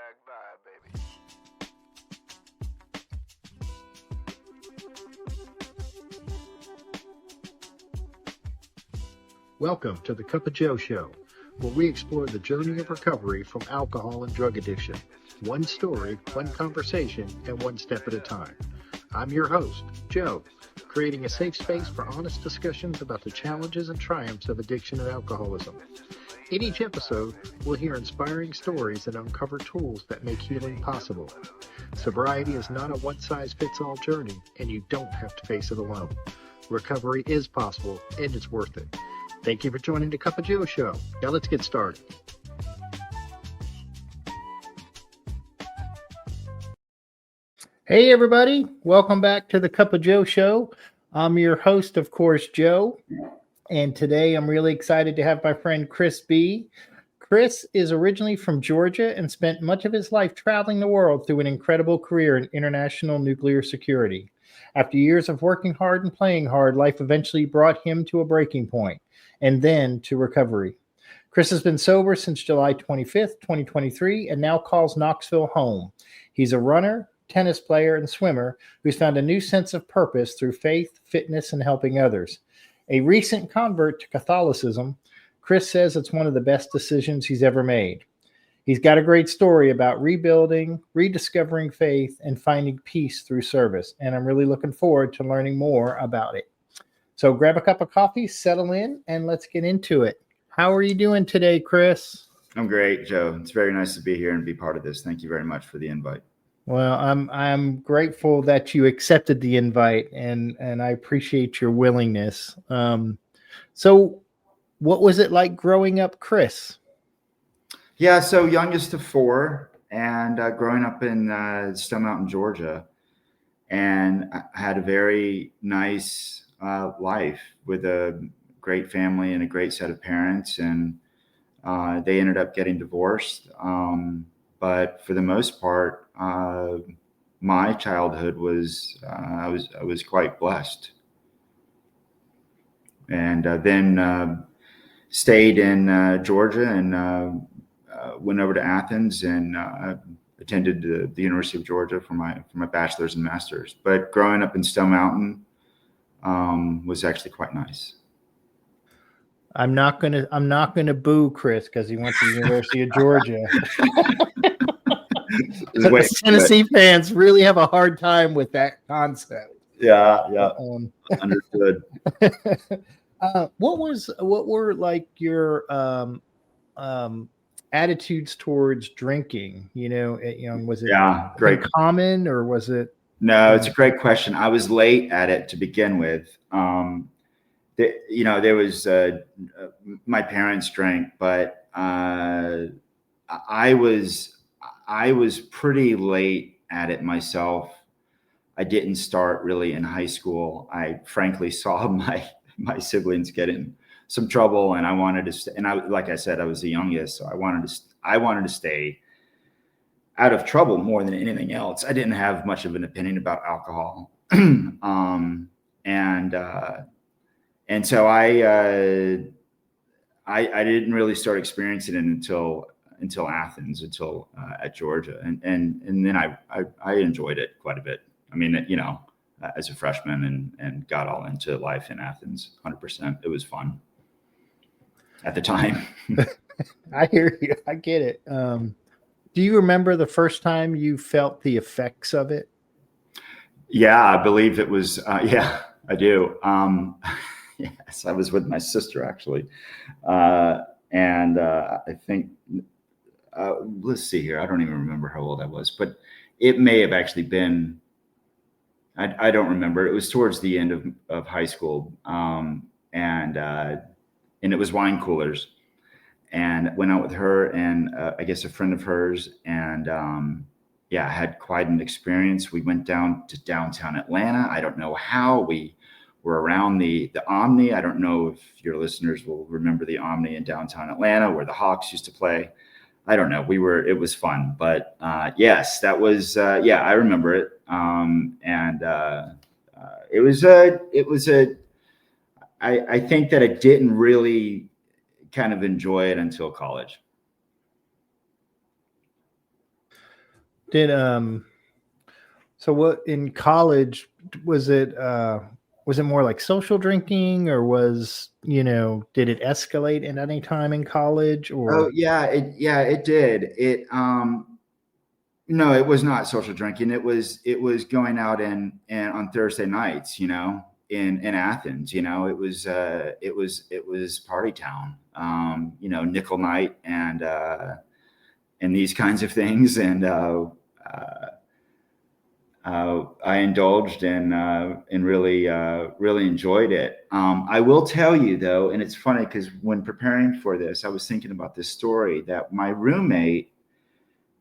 swag vibe, baby. Welcome to the Cup of Joe Show, where we explore the journey of recovery from alcohol and drug addiction. One story, one conversation, and one step at a time. I'm your host, Joe, creating a safe space for honest discussions about the challenges and triumphs of addiction and alcoholism. In each episode, we'll hear inspiring stories and uncover tools that make healing possible. Sobriety is not a one-size-fits-all journey, and you don't have to face it alone. Recovery is possible, and it's worth it. Thank you for joining the Cup of Joe Show. Now let's get started. Hey everybody, welcome back to the Cup of Joe Show. I'm your host, of course, Joe, and today I'm really excited to have my friend Chris B. Chris is originally from Georgia and spent much of his life traveling the world through an incredible career in international nuclear security. After years of working hard and playing hard, life eventually brought him to a breaking point, and then to recovery. Chris has been sober since July 25th, 2023, and now calls Knoxville home. He's a runner, tennis player, and swimmer who's found a new sense of purpose through faith, fitness, and helping others. A recent convert to Catholicism, Chris says it's one of the best decisions he's ever made. He's got a great story about rebuilding, rediscovering faith, and finding peace through service, and I'm really looking forward to learning more about it. So grab a cup of coffee, settle in, and let's get into it. How are you doing today, Chris? I'm great, Joe. It's very nice to be here and be part of this. Thank you very much for the invite. Well, I'm grateful that you accepted the invite, and I appreciate your willingness. So what was it like growing up, Chris? Yeah, so youngest of four, and growing up in Stone Mountain, Georgia, and I had a very nice life with a great family and a great set of parents, and they ended up getting divorced. But for the most part, my childhood was I was quite blessed, and then stayed in Georgia and went over to Athens and attended the University of Georgia for my bachelor's and master's. But growing up in Stone Mountain was actually quite nice. I'm not gonna boo Chris because he went to the University of Georgia. The Tennessee fans really have a hard time with that concept. Yeah. Understood. What were like your attitudes towards drinking? Was it great common, or was it? No, it's a great question. I was late at it to begin with. There was my parents drank, but I was pretty late at it myself. I didn't start really in high school. I frankly saw my siblings get in some trouble, and I wanted to. And like I said, I was the youngest, so I wanted to stay out of trouble more than anything else. I didn't have much of an opinion about alcohol, and so I didn't really start experiencing it until Athens, at Georgia, and then I enjoyed it quite a bit. I mean, as a freshman and got all into life in Athens, 100%. It was fun at the time. I hear you. I get it. Do you remember the first time you felt the effects of it? Yeah, I believe it was. Yeah, I do. Yes, I was with my sister actually, and I think. Let's see here. I don't even remember how old I was, but it may have actually been. I don't remember. It was towards the end of high school, and it was wine coolers, and went out with her and I guess a friend of hers, and I had quite an experience. We went down to downtown Atlanta. I don't know how we were around the Omni. I don't know if your listeners will remember the Omni in downtown Atlanta where the Hawks used to play. I don't know. It was fun, but yes, that was, I remember it. I think that I didn't really kind of enjoy it until college. Did so what in college was it more like social drinking, or was, did it escalate at any time in college, Oh or yeah, it did. No, it was not social drinking. It was going out and on Thursday nights, in Athens. It was party town. Nickel night and these kinds of things. And I indulged and really enjoyed it. I will tell you though, and it's funny because when preparing for this, I was thinking about this story that my roommate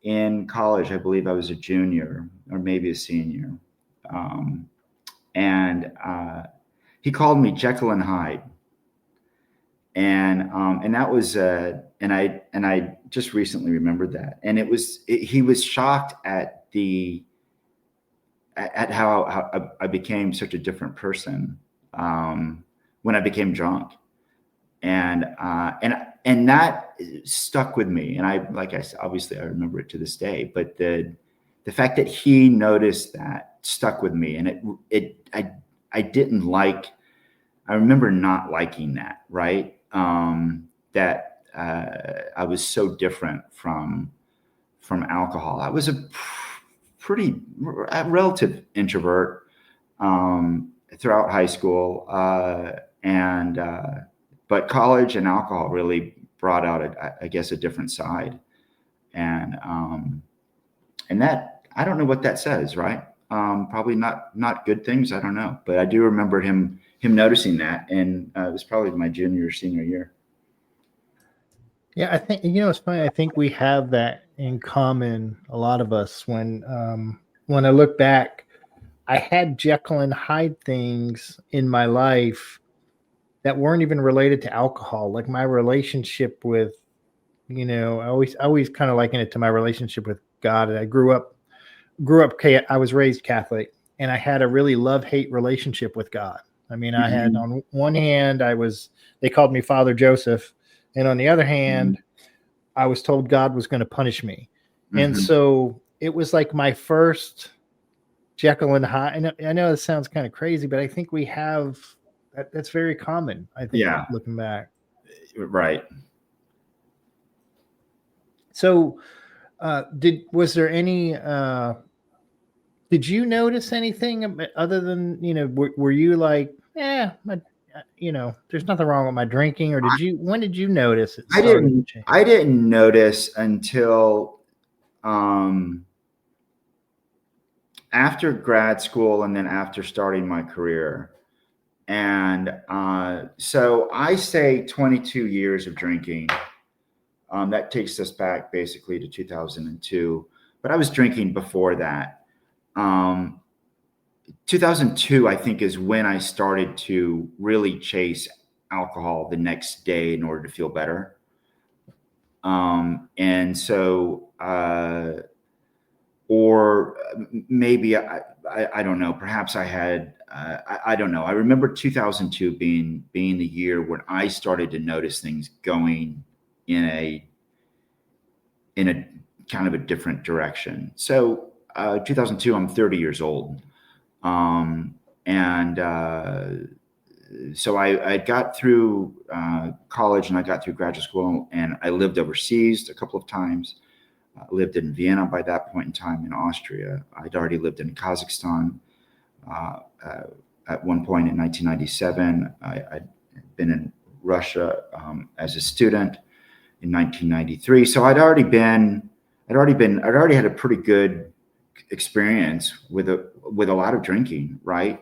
in college, I believe I was a junior or maybe a senior, and he called me Jekyll and Hyde, and that was and I just recently remembered that, and he was shocked at how I became such a different person when I became drunk, and that stuck with me. And like I said, obviously I remember it to this day. But the fact that he noticed that stuck with me, and I didn't like. I remember not liking that. Right, that I was so different from alcohol. I was a pretty relative introvert throughout high school, but college and alcohol really brought out, I guess, a different side, and that I don't know what that says, right? Probably not good things. I don't know, but I do remember him noticing that, and it was probably my junior or senior year. Yeah, I think it's funny. I think we have that in common, a lot of us. When I look back, I had Jekyll and Hyde things in my life that weren't even related to alcohol. Like my relationship with, I always kind of liken it to my relationship with God. And I grew up. I was raised Catholic, and I had a really love-hate relationship with God. I mean, I had, Mm-hmm. on one hand, they called me Father Joseph, and on the other hand, I was told God was going to punish me. And Mm-hmm. so it was like my first Jekyll and Hyde. I know this sounds kind of crazy, but I think we have that's very common. I think, Yeah, looking back. right. So, was there any? Did you notice anything other than, were you like, there's nothing wrong with my drinking, or when did you notice it I started to didn't change? I didn't notice until um, after grad school and then after starting my career. And so I say 22 years of drinking. That takes us back basically to 2002. But I was drinking before that. 2002, I think, is when I started to really chase alcohol the next day in order to feel better. And so, or maybe I don't know. Perhaps I had. I don't know. I remember 2002 being the year when I started to notice things going in a kind of a different direction. So 2002, I'm 30 years old, and so I got through college and I got through graduate school, and I lived overseas a couple of times. I lived in Vienna by that point in time, in Austria. I'd already lived in Kazakhstan uh, uh, at one point in 1997. I'd been in Russia as a student in 1993. So I'd already had a pretty good experience with a lot of drinking, right?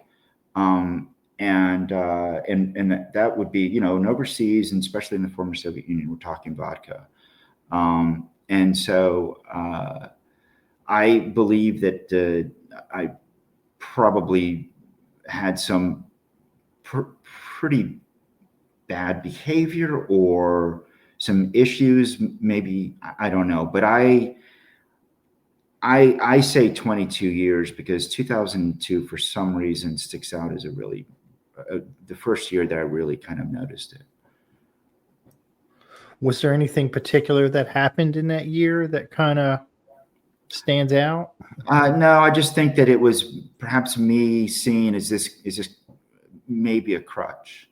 And that would be, in overseas, and especially in the former Soviet Union, we're talking vodka. And so I believe that I probably had some pretty bad behavior or some issues, maybe, I don't know, but I say 22 years because 2002 for some reason sticks out as the first year that I really kind of noticed it. Was there anything particular that happened in that year that kind of stands out? No, I just think that it was perhaps me seen as this maybe a crutch.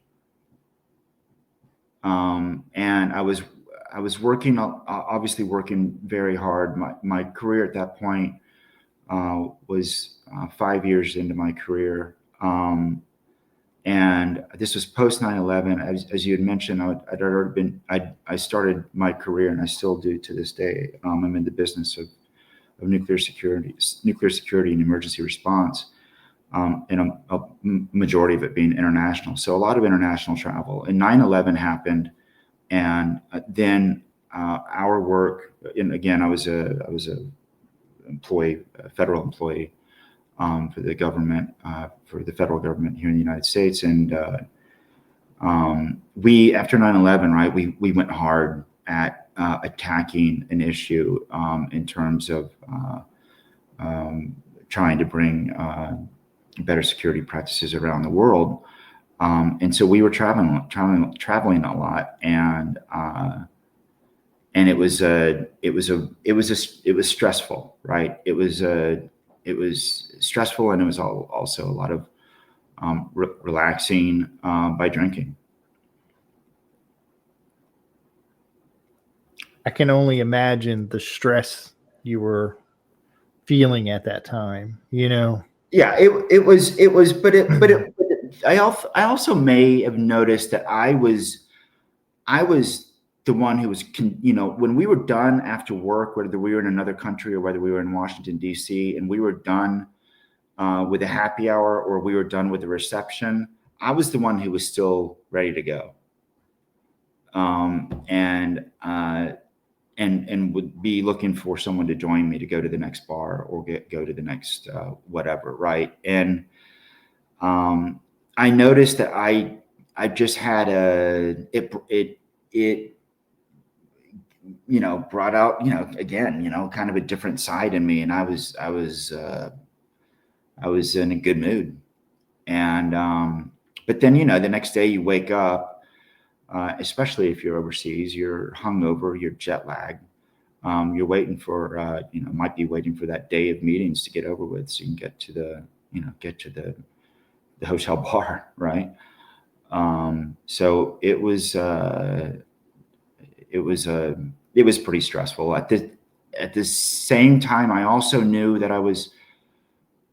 And I was working, obviously working very hard. My career at that point was 5 years into my career. And this was post 9/11. As you had mentioned, I started my career, and I still do to this day. I'm in the business of nuclear security and emergency response, and a majority of it being international. So a lot of international travel. And 9/11 happened, and then our work. And again, I was a employee, a federal employee for the government, for the federal government here in the United States, and we after 9/11, right, we went hard at attacking an issue in terms of trying to bring better security practices around the world, and so we were traveling a lot, and it was stressful, right? It was stressful, and it was also a lot of relaxing by drinking. I can only imagine the stress you were feeling at that time, Yeah, it was, but I also may have noticed that I was the one who was, when we were done after work, whether we were in another country or whether we were in Washington, D.C., and we were done with a happy hour or we were done with the reception, I was the one who was still ready to go. And would be looking for someone to join me to go to the next bar or go to the next whatever, right? And I noticed that I just had it brought out again kind of a different side in me, and I was in a good mood, and but then the next day you wake up. Especially if you're overseas, you're hungover, you're jet lagged. You're waiting for, might be waiting for that day of meetings to get over with, so you can get to the hotel bar, right? So it was pretty stressful. At the same time, I also knew that I was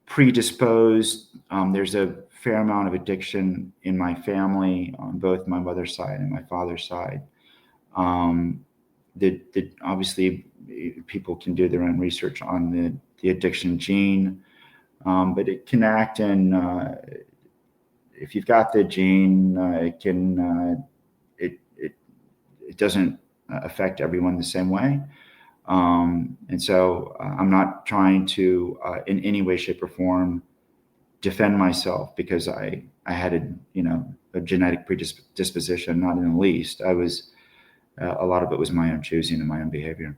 predisposed. There's a fair amount of addiction in my family on both my mother's side and my father's side. That obviously people can do their own research on the addiction gene, but it can act in if you've got the gene, it doesn't affect everyone the same way. And so I'm not trying to in any way, shape, or form defend myself because I had a genetic predisposition, not in the least. I was a lot of it was my own choosing and my own behavior.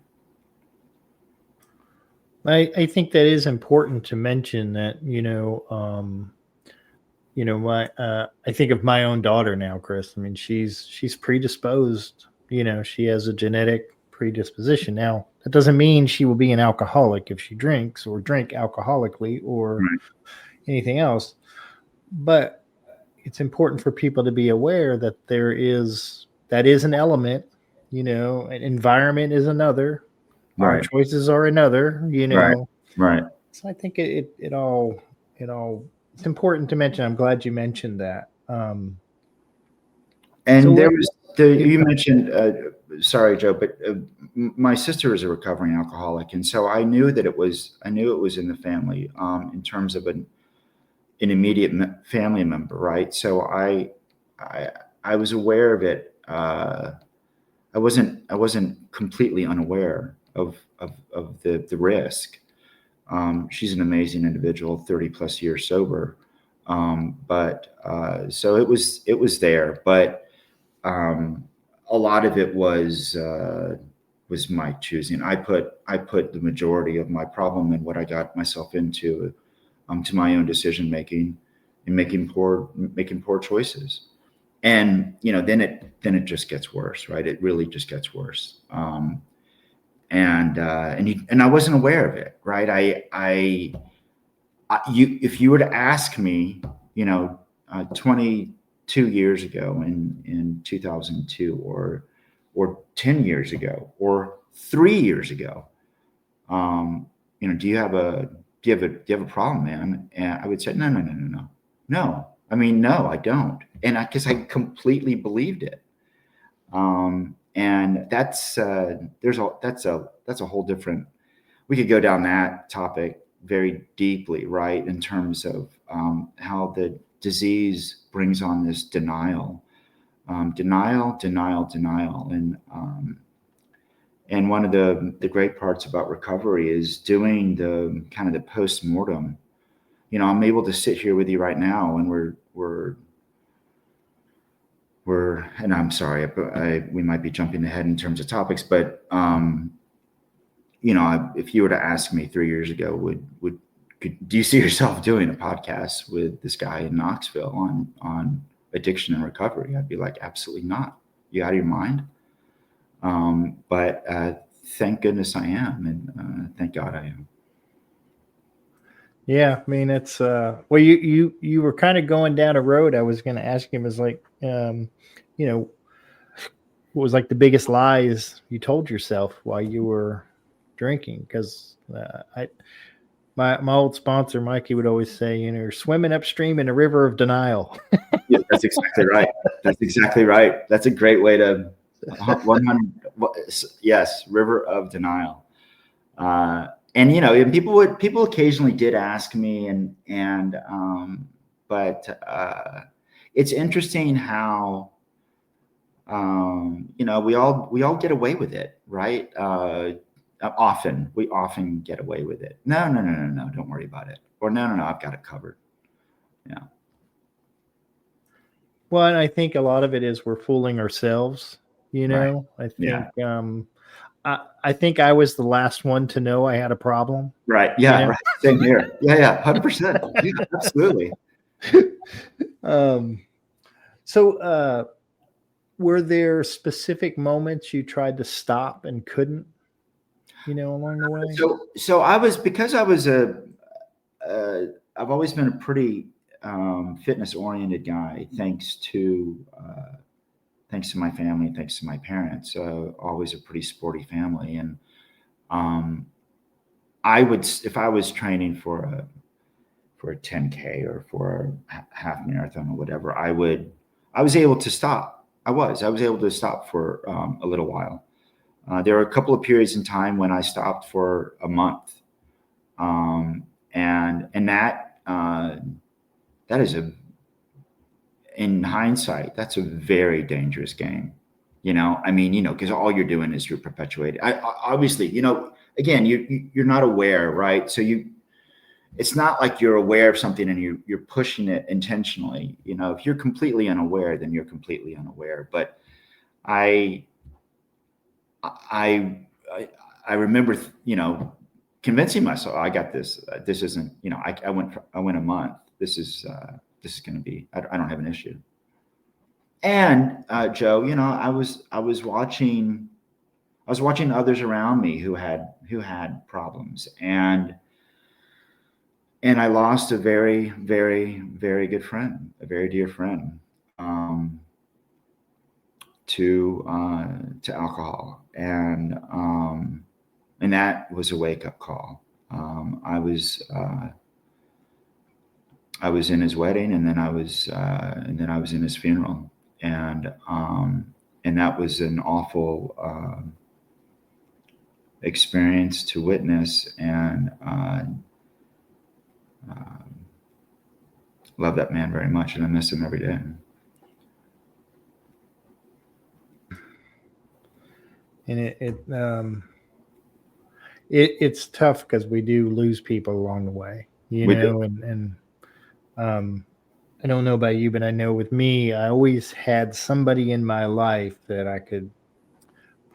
I think that is important to mention that, I think of my own daughter now, Chris. I mean, she's predisposed, she has a genetic predisposition. Now, that doesn't mean she will be an alcoholic if she drinks or drink alcoholically or Right. anything else. But it's important for people to be aware that that is an element, an environment is another, our Right. choices are another, Right. So I think it all, it's important to mention. I'm glad you mentioned that. And So there was you mentioned, sorry, Joe, but my sister is a recovering alcoholic, and so I knew it was in the family in terms of an immediate family member, right? So I was aware of it. I wasn't completely unaware of the risk. She's an amazing individual, 30 plus years sober. But so it was there, but a lot of it was my choosing. I put the majority of my problem and what I got myself into to my own decision making and making poor choices. And then it just gets worse, right? It really just gets worse. and I wasn't aware of it, right? If you were to ask me, 22 years ago in 2002, or 10 years ago, or 3 years ago, do you have a problem, man? And I would say, no. I mean, no, I don't. And because I completely believed it. And that's a whole different, we could go down that topic very deeply, right? In terms of how the disease brings on this denial. Denial. And one of the great parts about recovery is doing the kind of the post-mortem. I'm able to sit here with you right now, and we're and I'm sorry, we might be jumping ahead in terms of topics, but if you were to ask me 3 years ago, do you see yourself doing a podcast with this guy in Knoxville on addiction and recovery? I'd be like, absolutely not. You out of your mind? But thank goodness I am, and thank God I am. Yeah, I mean, it's well, you were kind of going down a road. I was going to ask him, is like, what was like the biggest lies you told yourself while you were drinking? Because my old sponsor Mikey would always say, you're swimming upstream in a river of denial. Yeah, that's exactly right. That's exactly right. That's a great way to 100. Yes, river of denial. And people occasionally did ask me, but it's interesting how we all get away with it, right? We often get away with it. No, don't worry about it. Or no, I've got it covered. Yeah. Well, and I think a lot of it is we're fooling ourselves. Right. I think I think I was the last one to know I had a problem. Right. Yeah. Right. Same here. Yeah. 100%. Yeah, absolutely. So were there specific moments you tried to stop and couldn't, along the way? So I've always been a pretty fitness oriented guy, thanks to my family, thanks to my parents. Always a pretty sporty family, and if I was training for a 10K or for a half marathon or whatever, I was able to stop. I was able to stop for a little while. There were a couple of periods in time when I stopped for a month, and that is in hindsight, that's a very dangerous game. Because all you're doing is you're perpetuating. Obviously, again, you're not aware, right? So it's not like you're aware of something and you're pushing it intentionally. If you're completely unaware, then you're completely unaware. But I remember, convincing myself, I got this. This isn't, I went a month. This is going to be. I don't have an issue. And Joe, I was watching others around me who had problems, and I lost a very, very, very good friend, a very dear friend, to alcohol, and that was a wake up call. I was in his wedding, and then I was in his funeral, and that was an awful experience to witness, and love that man very much, and I miss him every day. And it's tough because we do lose people along the way, and I don't know about you, but I know with me, I always had somebody in my life that I could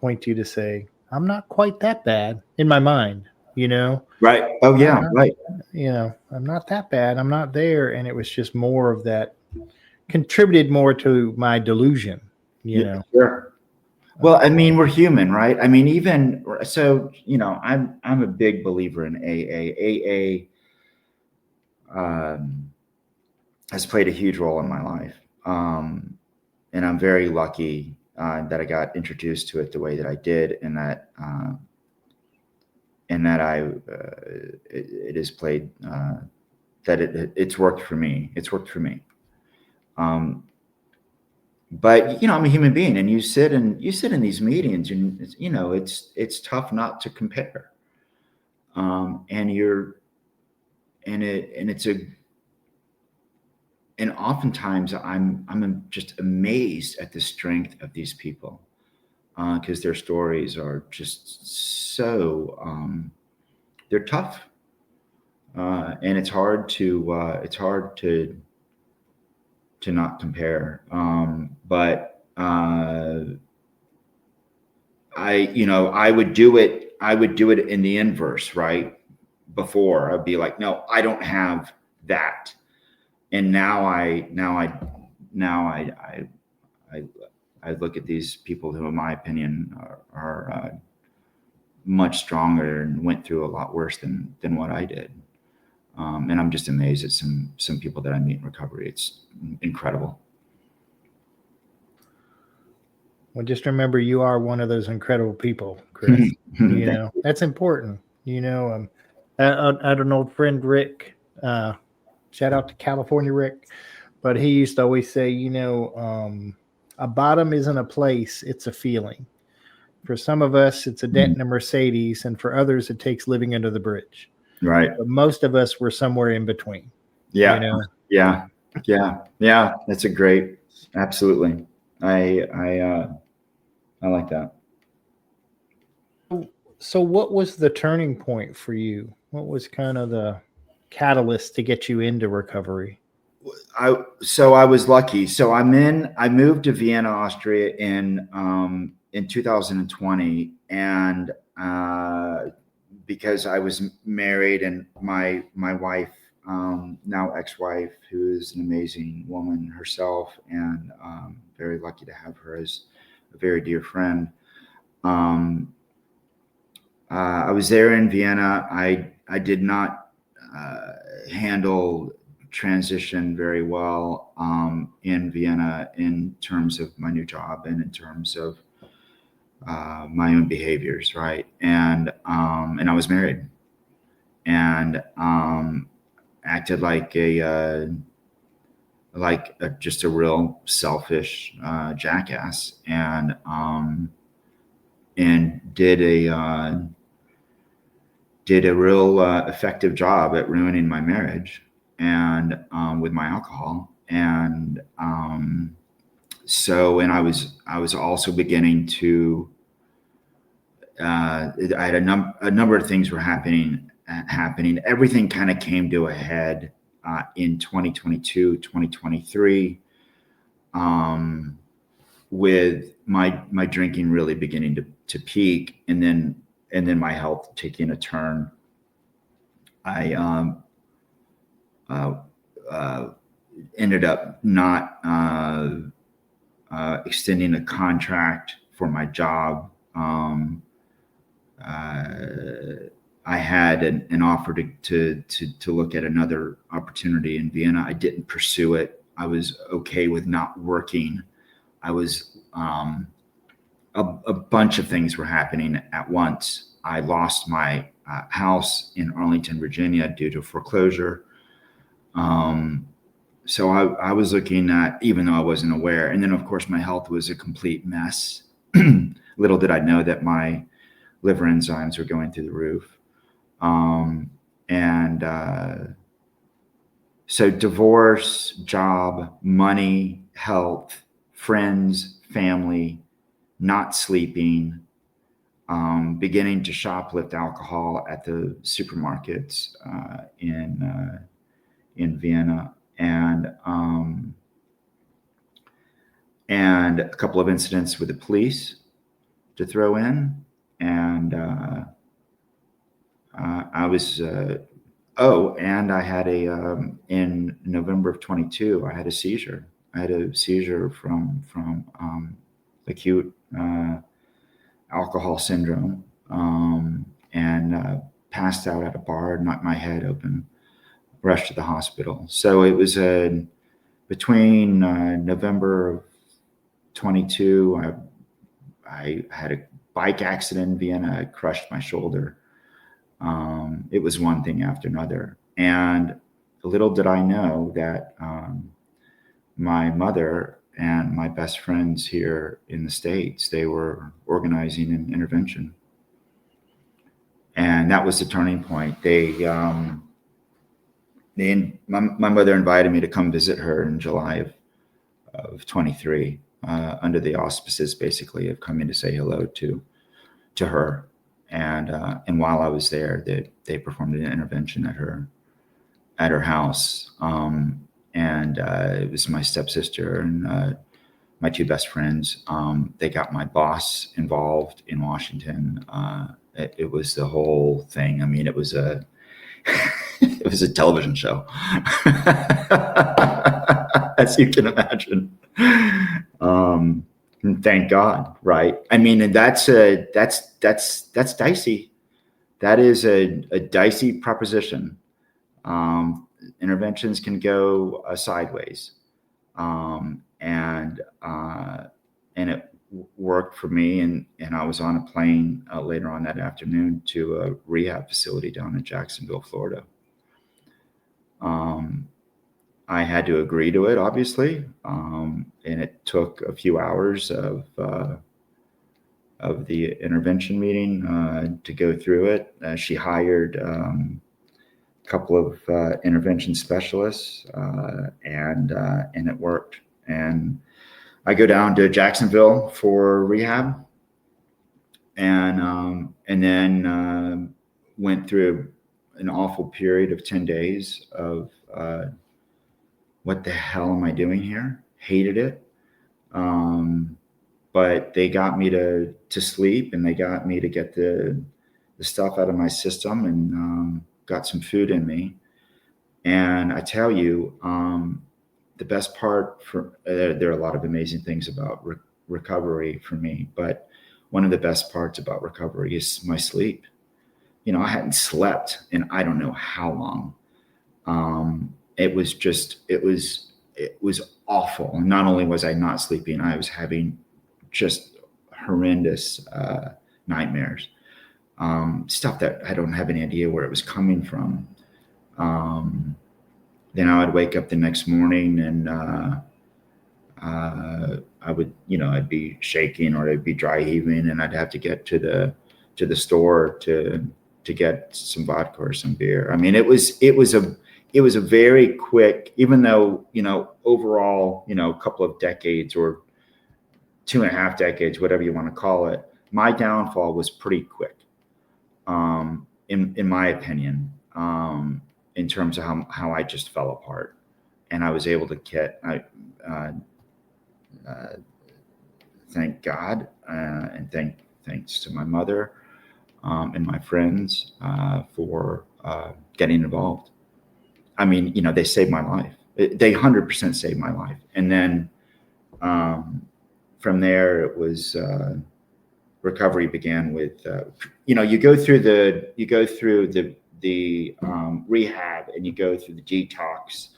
point to say, I'm not quite that bad in my mind, Right. Oh yeah. Right. I'm not that bad. I'm not there. And it was just more of that contributed more to my delusion, Yeah, sure. Well, I mean, we're human, right? I mean, even so, I'm a big believer in AA. AA has played a huge role in my life, and I'm very lucky that I got introduced to it the way that I did, and that it has played that it's worked for me. It's worked for me. But I'm a human being, and you sit in these meetings, and it's tough not to compare. And oftentimes I'm just amazed at the strength of these people, because their stories are just so they're tough, and it's hard to not compare. But I would do it. I would do it in the inverse, right? Before I'd be like, no, I don't have that. And now I look at these people who, in my opinion, are much stronger and went through a lot worse than what I did. And I'm just amazed at some people that I meet in recovery. It's incredible. Well, just remember, you are one of those incredible people, Chris. That's important. I had an old friend, Rick. Shout out to California Rick, but he used to always say, a bottom isn't a place, it's a feeling. For some of us, it's a dent in a Mercedes, and for others, it takes living under the bridge. Right. But most of us were somewhere in between. Yeah. Yeah. That's a great, absolutely. I like that. So what was the turning point for you? What was kind of the catalyst to get you into recovery? I was lucky. So I moved to Vienna, Austria in 2020, and because I was married, and my wife, now ex-wife, who is an amazing woman herself, and very lucky to have her as a very dear friend. I was there in Vienna. I did not handle transition very well in Vienna, in terms of my new job and in terms of my own behaviors, right? And I was married, and acted like just a real selfish jackass, and did a real effective job at ruining my marriage, and with my alcohol. And and I was also beginning to I had a number of things were happening. Everything kind of came to a head in 2022, 2023, with my drinking really beginning to peak, and then my health taking a turn. I ended up not extending a contract for my job. I had an offer to look at another opportunity in Vienna. I didn't pursue it. I was okay with not working. I was a bunch of things were happening at once. I lost my house in Arlington, Virginia, due to foreclosure. So I was looking at, even though I wasn't aware, and then of course my health was a complete mess. Little did I know that my liver enzymes were going through the roof. So divorce, job, money, health, friends, family, not sleeping, beginning to shoplift alcohol at the supermarkets in Vienna, and a couple of incidents with the police to throw in, and I was and I had in November of 22, I had a seizure. I had a seizure from acute alcohol syndrome, and passed out at a bar, knocked my head open, rushed to the hospital. So it was between November of 22, I had a bike accident in Vienna. I crushed my shoulder. It was one thing after another. And little did I know that my mother and my best friends here in the States, they were organizing an intervention. And that was the turning point. My mother invited me to come visit her in July of 23, under the auspices, basically, of coming to say hello to her. And while I was there, they performed an intervention at her house. And it was my stepsister and my two best friends. They got my boss involved in Washington. It was the whole thing. I mean, it was a it was a television show, as you can imagine. Thank God, right? I mean, and that's dicey. That is a dicey proposition. Interventions can go sideways, and it worked for me. And I was on a plane later on that afternoon to a rehab facility down in Jacksonville, Florida. I had to agree to it, obviously, and it took a few hours of the intervention meeting to go through it. She hired a couple of intervention specialists, and it worked. And I go down to Jacksonville for rehab, and then went through an awful period of 10 days of what the hell am I doing here? Hated it. But they got me to sleep, and they got me to get the stuff out of my system, and got some food in me. And I tell you, the best part there are a lot of amazing things about recovery for me, but one of the best parts about recovery is my sleep. You know, I hadn't slept in I don't know how long. It was awful. And not only was I not sleeping, I was having just horrendous nightmares. Stuff that I don't have any idea where it was coming from. Then I would wake up the next morning, and I would, I'd be shaking, or I'd be dry heaving, and I'd have to get to the store to get some vodka or some beer. I mean, it was a very quick, even though, overall, a couple of decades or 2.5 decades, whatever you want to call it, my downfall was pretty quick, in my opinion, in terms of how I just fell apart. And I was able to thank God, and thanks to my mother, and my friends, for getting involved. I mean, they saved my life. They 100% saved my life. And then from there, it was recovery began with, you go through the rehab, and you go through the detox.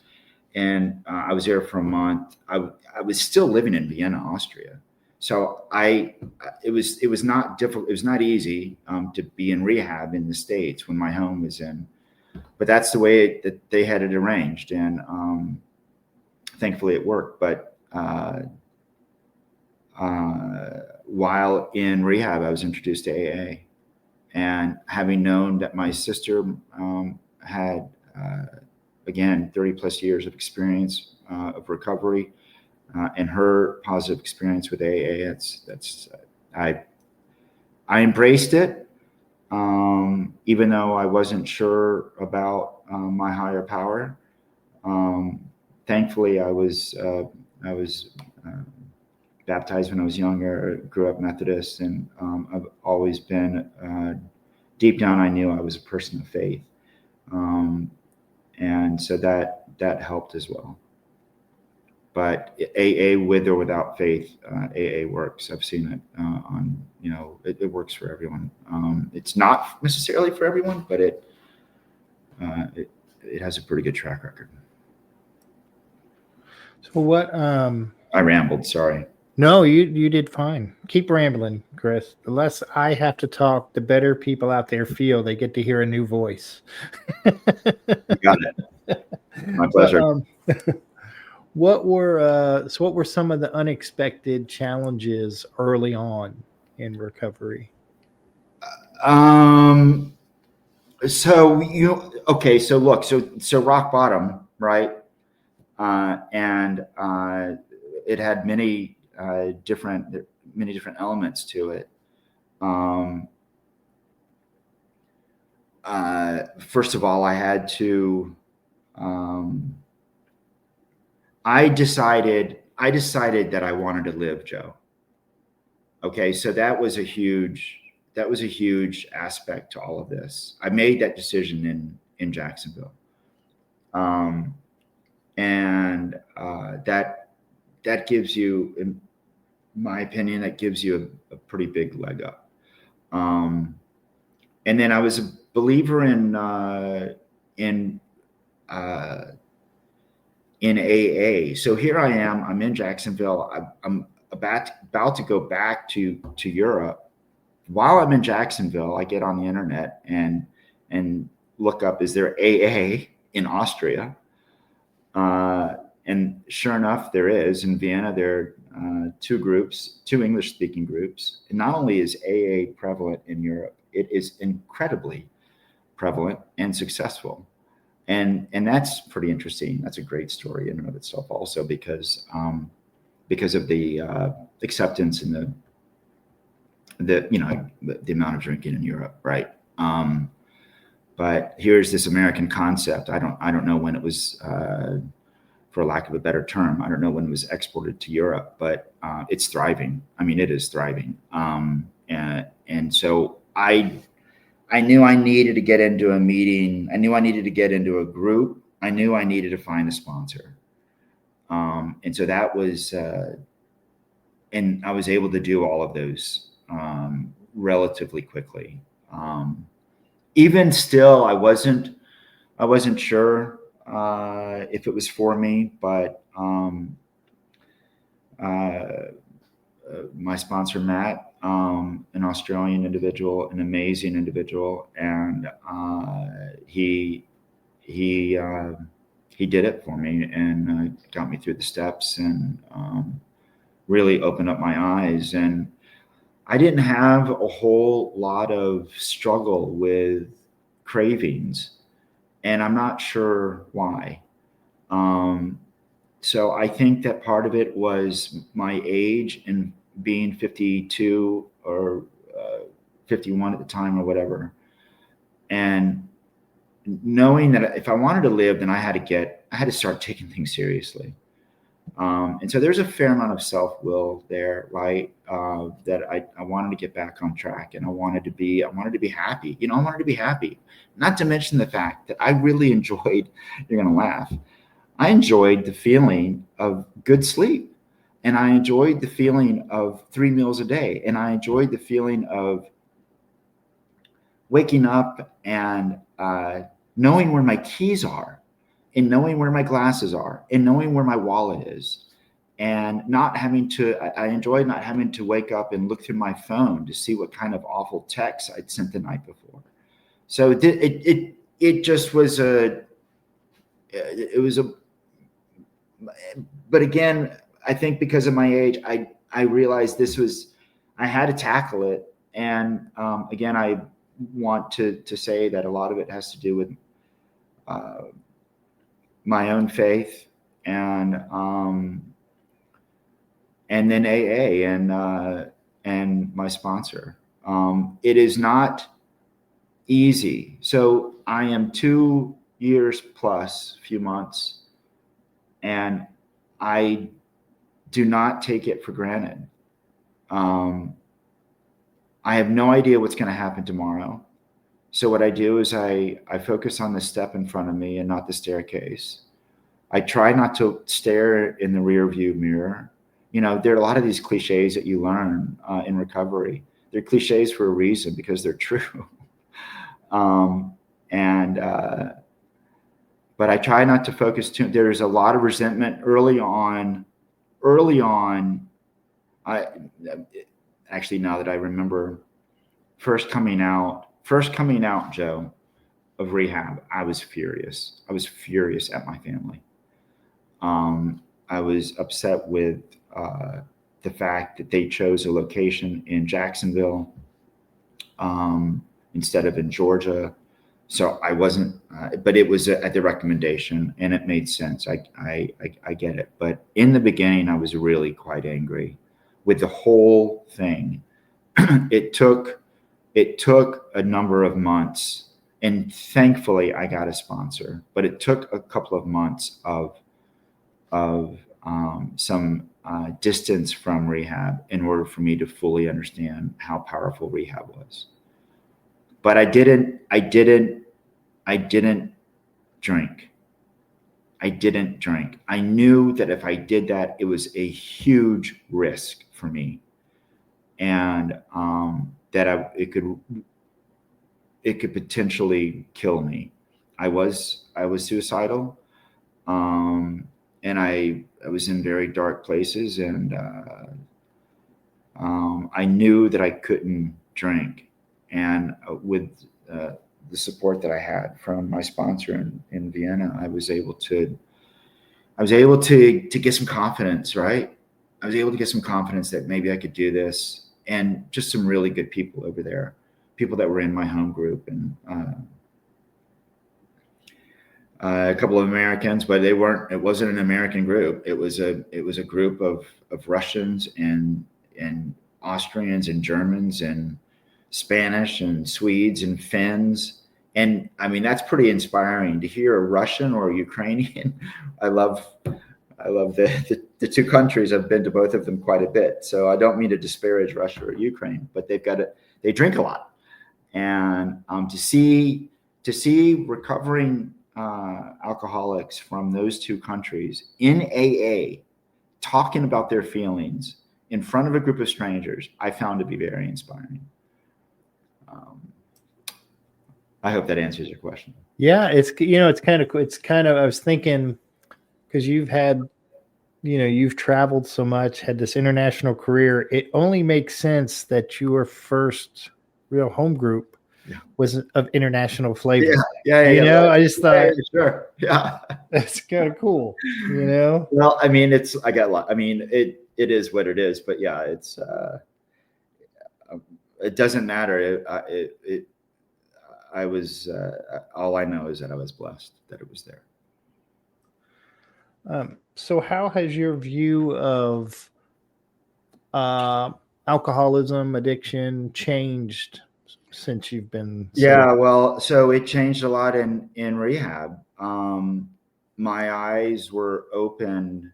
And I was there for a month. I was still living in Vienna, Austria. So it was not difficult. It was not easy to be in rehab in the States when my home was in. But that's the way that they had it arranged, and thankfully it worked. But while in rehab, I was introduced to AA, and having known that my sister had, again, 30 plus years of experience of recovery, and her positive experience with AA, I embraced it. Even though I wasn't sure about my higher power, thankfully I was baptized when I was younger. Grew up Methodist, and I've always been deep down. I knew I was a person of faith, and so that helped as well. but AA with or without faith, AA works. I've seen it on, it works for everyone. It's not necessarily for everyone, but it has a pretty good track record. So what? I rambled. Sorry. No, you did fine. Keep rambling, Chris. The less I have to talk, the better people out there feel. They get to hear a new voice. You got it. My pleasure. What were some of the unexpected challenges early on in recovery? So look, so rock bottom, right? And it had many different elements to it. First of all, I had to. I decided that I wanted to live, Joe. Okay, so that was a huge aspect to all of this. I made that decision in Jacksonville, and that gives you, in my opinion, that gives you a pretty big leg up. And then I was a believer in AA. So here I am. I'm in Jacksonville. I'm about to go back to Europe. While I'm in Jacksonville, I get on the internet and look up, is there AA in Austria? And sure enough, there is. In Vienna, there are two English-speaking groups. And not only is AA prevalent in Europe, it is incredibly prevalent and successful. And that's pretty interesting. That's a great story in and of itself, also because of the acceptance and the amount of drinking in Europe, right? But here's this American concept. I don't know when it was, for lack of a better term, I don't know when it was exported to Europe, but it's thriving. I mean, it is thriving. And so I knew I needed to get into a meeting. I knew I needed to get into a group. I knew I needed to find a sponsor. And so that was, and I was able to do all of those relatively quickly. Even still, I wasn't sure if it was for me, but my sponsor, Matt, an Australian individual, an amazing individual, and he did it for me and got me through the steps and really opened up my eyes. And I didn't have a whole lot of struggle with cravings, and I'm not sure why. So I think that part of it was my age and being 52 or 51 at the time or whatever. And knowing that if I wanted to live, then I had to start taking things seriously. And so there's a fair amount of self-will there, right? That I wanted to get back on track, and I wanted to be happy. I wanted to be happy. Not to mention the fact that I really enjoyed, you're going to laugh, I enjoyed the feeling of good sleep, and I enjoyed the feeling of 3 meals a day, and I enjoyed the feeling of waking up and knowing where my keys are, and knowing where my glasses are, and knowing where my wallet is, and I enjoyed not having to wake up and look through my phone to see what kind of awful texts I'd sent the night before. So it just was but again, I think because of my age, I realized I had to tackle it. And again, I want to say that a lot of it has to do with my own faith and then AA and my sponsor. It is not easy. So I am 2 years plus a few months, and I do not take it for granted. I have no idea what's going to happen tomorrow. So what I do is I focus on the step in front of me and not the staircase. I try not to stare in the rear view mirror. There are a lot of these cliches that you learn in recovery. They're cliches for a reason because they're true. And but I try not to focus too. There's a lot of resentment early on. I actually, now that I remember, first coming out, Joe, of rehab, I was furious. I was furious at my family. I was upset with the fact that they chose a location in Jacksonville instead of in Georgia. So I wasn't, but it was at the recommendation, and it made sense. I get it. But in the beginning, I was really quite angry with the whole thing. It took a number of months, and thankfully I got a sponsor, but it took a couple of months of some distance from rehab in order for me to fully understand how powerful rehab was. But I didn't drink. I knew that if I did that, it was a huge risk for me, and that it could potentially kill me. I was suicidal, and I was in very dark places, and I knew that I couldn't drink. And with the support that I had from my sponsor in Vienna, I was able to get some confidence, right? I was able to get some confidence that maybe I could do this, and just some really good people over there, people that were in my home group, and a couple of Americans, but it wasn't an American group. It was a group of Russians and Austrians and Germans and Spanish and Swedes and Finns. And I mean, that's pretty inspiring to hear a Russian or a Ukrainian. I love the two countries. I've been to both of them quite a bit. So I don't mean to disparage Russia or Ukraine, but they drink a lot. And to see recovering alcoholics from those two countries in AA talking about their feelings in front of a group of strangers, I found to be very inspiring. I hope that answers your question. Yeah, it's kind of, I was thinking, because you've traveled so much, had this international career, it only makes sense that your first real home group was of international flavor. Yeah. I just thought, sure. Yeah. That's kind of cool, Well, I mean, I got a lot. I mean, it is what it is, but yeah, it doesn't matter. I was, all I know is that I was blessed that it was there. So how has your view of alcoholism, addiction changed since you've been? Yeah, well, so it changed a lot in rehab. My eyes were opened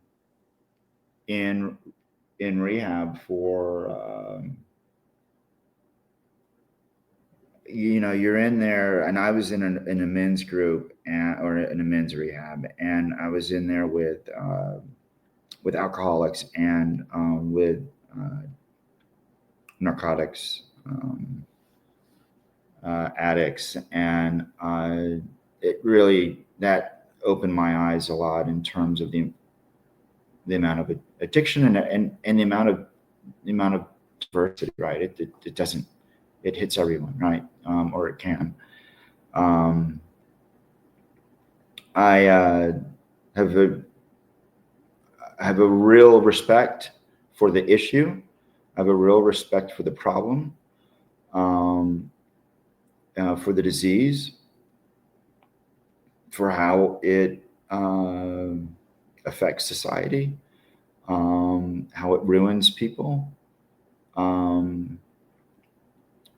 in rehab for, you're in there, and I was in a men's group or in a men's rehab, and I was in there with alcoholics and with narcotics addicts, and it really, that opened my eyes a lot in terms of the amount of addiction and the amount of diversity, right? It doesn't. It hits everyone, right? Or it can. I have a real respect for the issue. I have a real respect for the problem, for the disease, for how it affects society, how it ruins people.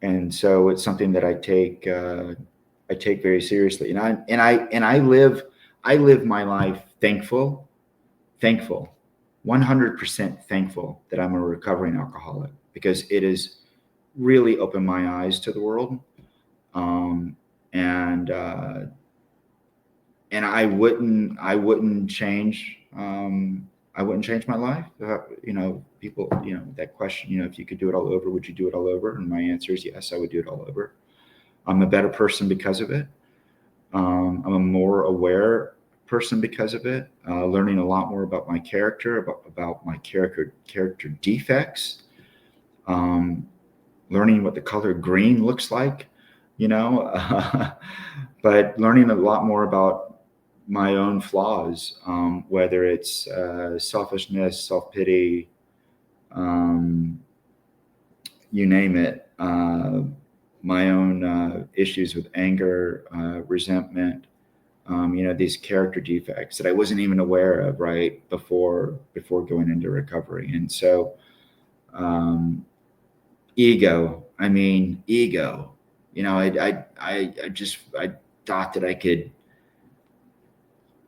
And so it's something that I take very seriously, and I live my life thankful, 100% thankful that I'm a recovering alcoholic, because it has really opened my eyes to the world, and I wouldn't change. I wouldn't change my life. People, that question, if you could do it all over, would you do it all over? And my answer is yes, I would do it all over. I'm a better person because of it. I'm a more aware person because of it. Learning a lot more about my character, about my character defects. Learning what the color green looks like, but learning a lot more about my own flaws, whether it's selfishness, self-pity, you name it, my own issues with anger, resentment, these character defects that I wasn't even aware of right before going into recovery. And so ego, I thought that I could,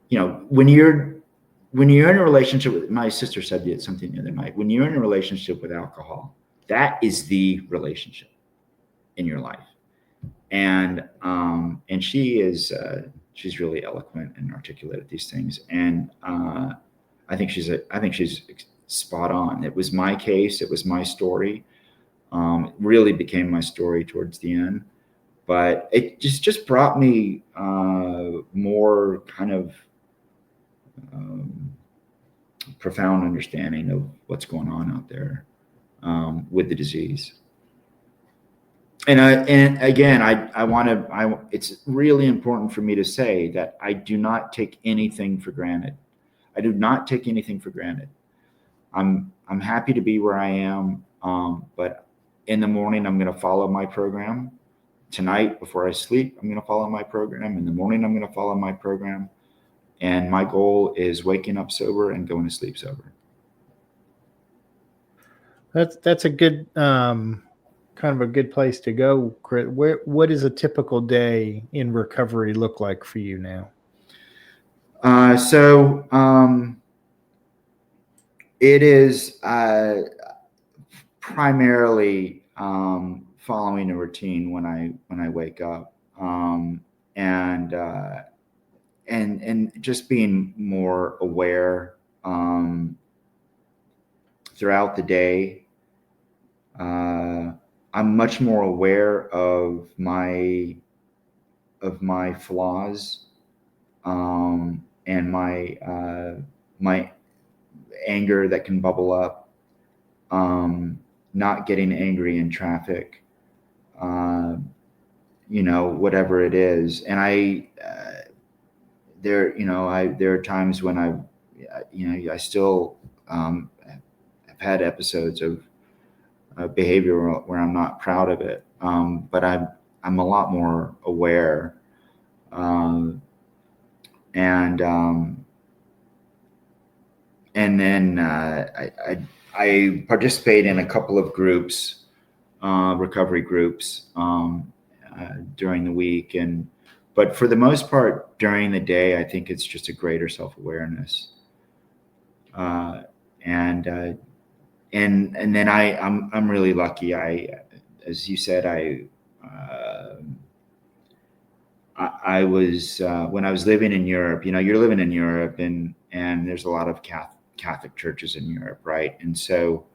when you're in a relationship with, my sister said something the other night, when you're in a relationship with alcohol, that is the relationship in your life. And she's really eloquent and articulate at these things. And I think she's spot on. It was my case. It was my story. It really became my story towards the end, but it just brought me more kind of profound understanding of what's going on out there with the disease. And again, it's really important for me to say that I do not take anything for granted. I do not take anything for granted. I'm happy to be where I am, but in the morning, I'm going to follow my program. Tonight, before I sleep, I'm going to follow my program. In the morning, I'm going to follow my program. And my goal is waking up sober and going to sleep sober. That's a good kind of a good place to go, Chris. What does a typical day in recovery look like for you now? It is primarily following a routine when I wake up, and just being more aware throughout the day. I'm much more aware of my flaws, and my anger that can bubble up, not getting angry in traffic, whatever it is. And there are times when I still have had episodes of behavior where I'm not proud of it, but I'm a lot more aware, and then I participate in a couple of groups, recovery groups, during the week, but for the most part during the day, I think it's just a greater self-awareness, and then I'm really lucky. As you said, I was when I was living in Europe. You're living in Europe, and there's a lot of Catholic churches in Europe, right? And so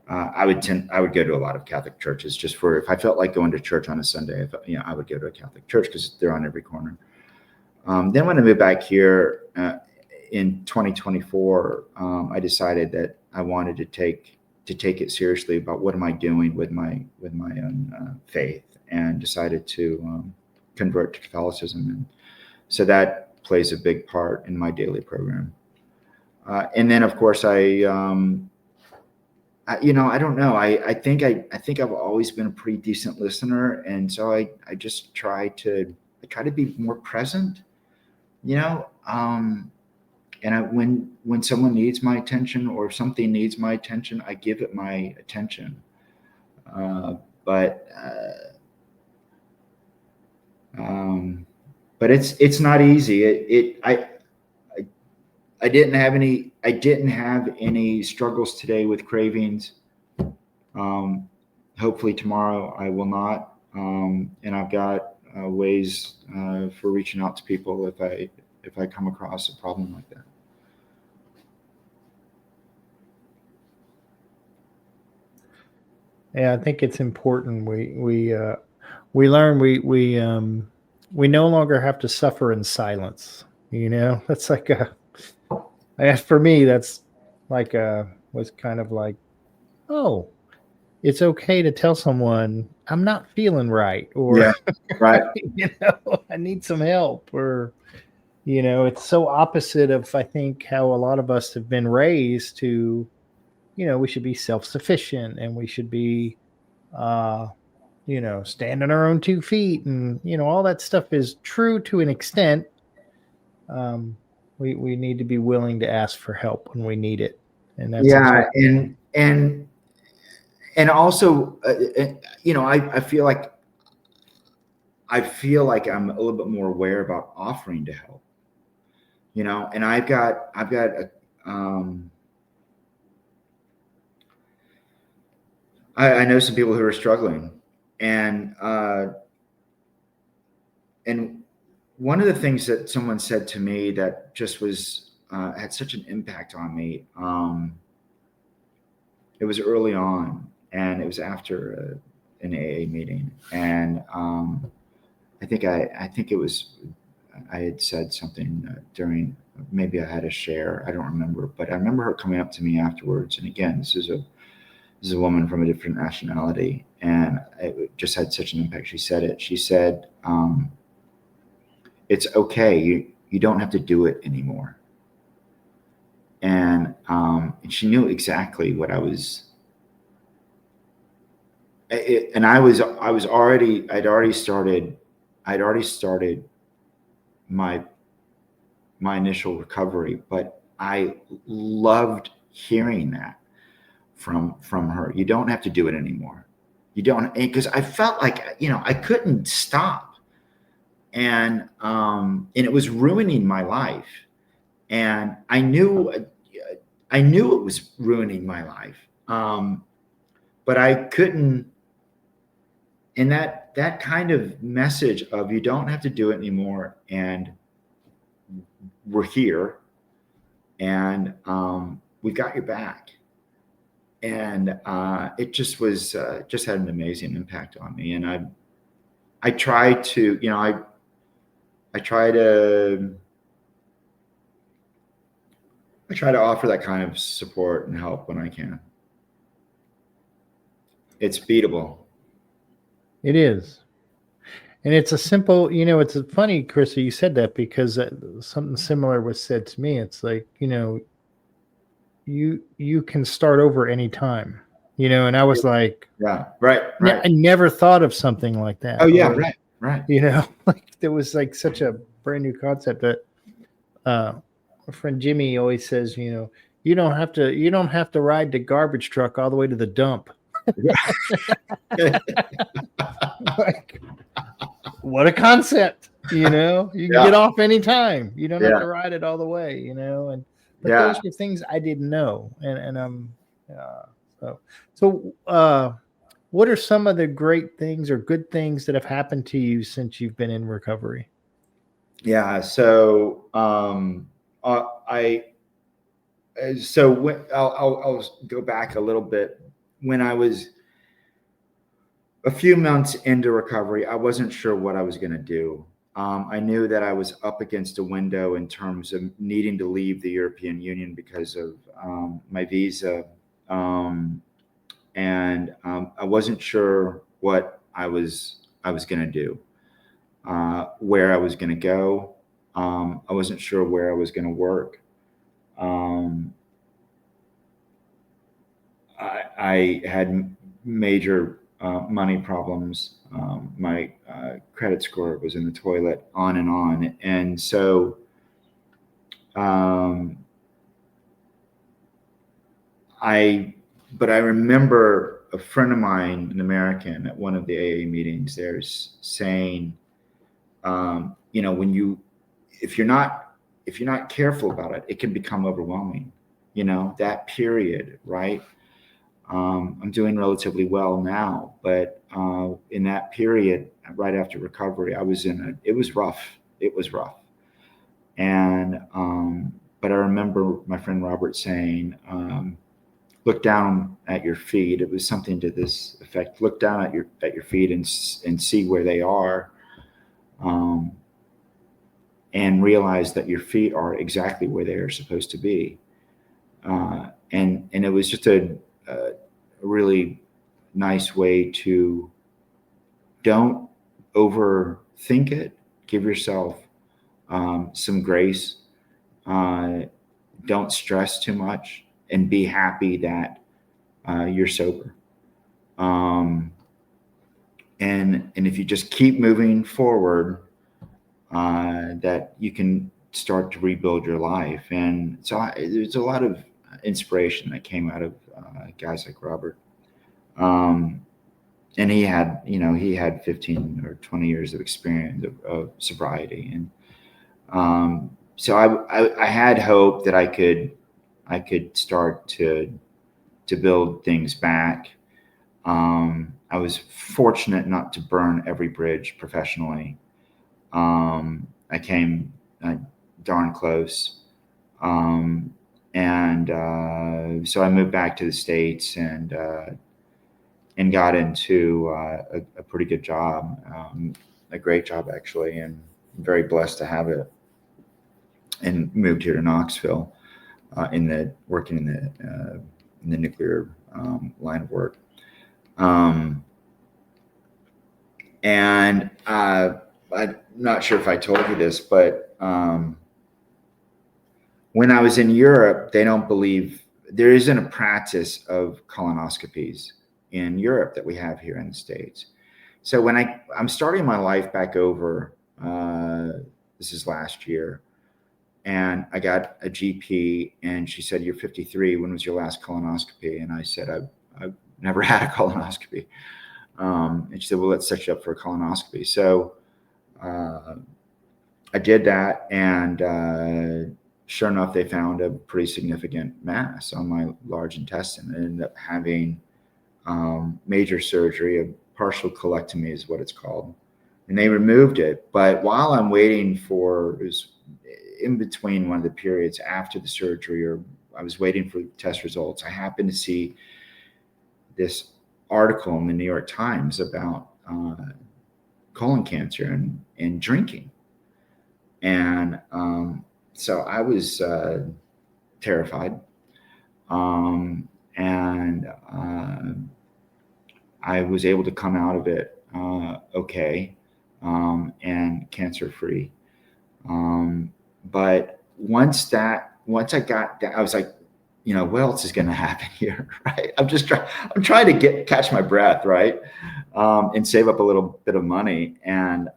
I would go to a lot of Catholic churches just for, if I felt like going to church on a Sunday, I would go to a Catholic church because they're on every corner. Then when I moved back here in 2024, I decided that I wanted to take it seriously about what am I doing with my own faith, and decided to convert to Catholicism. And so that plays a big part in my daily program. And then of course I don't know. I think I've always been a pretty decent listener, and so I just try to be more present, and when someone needs my attention or if something needs my attention, I give it my attention. But it's not easy. I didn't have any struggles today with cravings. Hopefully tomorrow I will not. And I've got ways for reaching out to people if I come across a problem like that. Yeah, I think it's important. We learn we no longer have to suffer in silence. That's like for me, that's like was kind of like, oh, it's okay to tell someone I'm not feeling right, or Yeah, right. I need some help, or it's so opposite of, I think, how a lot of us have been raised to, we should be self-sufficient, and we should be uh stand on our own 2 feet, and all that stuff is true to an extent. um we need to be willing to ask for help when we need it, and that's Yeah, exactly. and also, I feel like I'm a little bit more aware about offering to help. And I know some people who are struggling, and one of the things that someone said to me that just was had such an impact on me. It was early on, and it was after an AA meeting, and I think it was I had said something during, maybe I had a share, I don't remember, but I remember her coming up to me afterwards. And again, this is a woman from a different nationality, and it just had such an impact. She said it. She said, "It's okay. You don't have to do it anymore." And she knew exactly what I was. And I'd already started my initial recovery, but I loved hearing that from her. You don't have to do it anymore. You don't, because I felt like, I couldn't stop, and it was ruining my life, and I knew it was ruining my life, but I couldn't. And that kind of message of, you don't have to do it anymore, and we're here, and we got your back. And it just was just had an amazing impact on me. And I try to, I try to offer that kind of support and help when I can. It's beatable. It is. And it's a simple, it's funny, Chris, you said that, because something similar was said to me. It's like, you can start over anytime, and I was like, Yeah, right. I never thought of something like that. Oh yeah, or, right. Like, there was like such a brand new concept that my friend Jimmy always says, you don't have to ride the garbage truck all the way to the dump. Like, what a concept. You can get off anytime. You don't have to ride it all the way, but those are things I didn't know. And what are some of the great things or good things that have happened to you since you've been in recovery? Yeah. So I'll go back a little bit. When I was a few months into recovery, I wasn't sure what I was going to do. I knew that I was up against a window in terms of needing to leave the European Union because of my visa. And I wasn't sure what I was going to do, where I was going to go. I wasn't sure where I was going to work. I had major money problems. My credit score was in the toilet, on and on. And so but I remember a friend of mine, an American, at one of the AA meetings, there's saying, if you're not careful about it, it can become overwhelming. That period, right? I'm doing relatively well now, but in that period, right after recovery, it was rough. It was rough. And, but I remember my friend Robert saying, look down at your feet. It was something to this effect. Look down at your feet and see where they are. And realize that your feet are exactly where they are supposed to be. And it was just a really nice way to don't overthink it. Give yourself some grace. Don't stress too much, and be happy that you're sober. And if you just keep moving forward, that you can start to rebuild your life. And so there's a lot of inspiration that came out of guys like Robert. And he had 15 or 20 years of experience of sobriety. And so I had hope that I could start to build things back. I was fortunate not to burn every bridge professionally. I came darn close. So I moved back to the States and got into a pretty good job, a great job actually, and I'm very blessed to have it. And moved here to Knoxville, working in the nuclear line of work. And I'm not sure if I told you this, but when I was in Europe, they don't believe there isn't a practice of colonoscopies in Europe that we have here in the States. So when I'm starting my life back over, this is last year, and I got a GP, and she said, "You're 53. When was your last colonoscopy?" And I said, "I've never had a colonoscopy." And she said, "Well, let's set you up for a colonoscopy." So I did that, and sure enough, they found a pretty significant mass on my large intestine. I ended up having major surgery, a partial colectomy is what it's called. And they removed it. But while I'm waiting it was in between one of the periods after the surgery, or I was waiting for test results, I happened to see this article in the New York Times about colon cancer and drinking. And so I was terrified. I was able to come out of it okay, and cancer-free. But once I got that, I was like, what else is going to happen here, right? I'm trying to catch my breath, right, and save up a little bit of money. And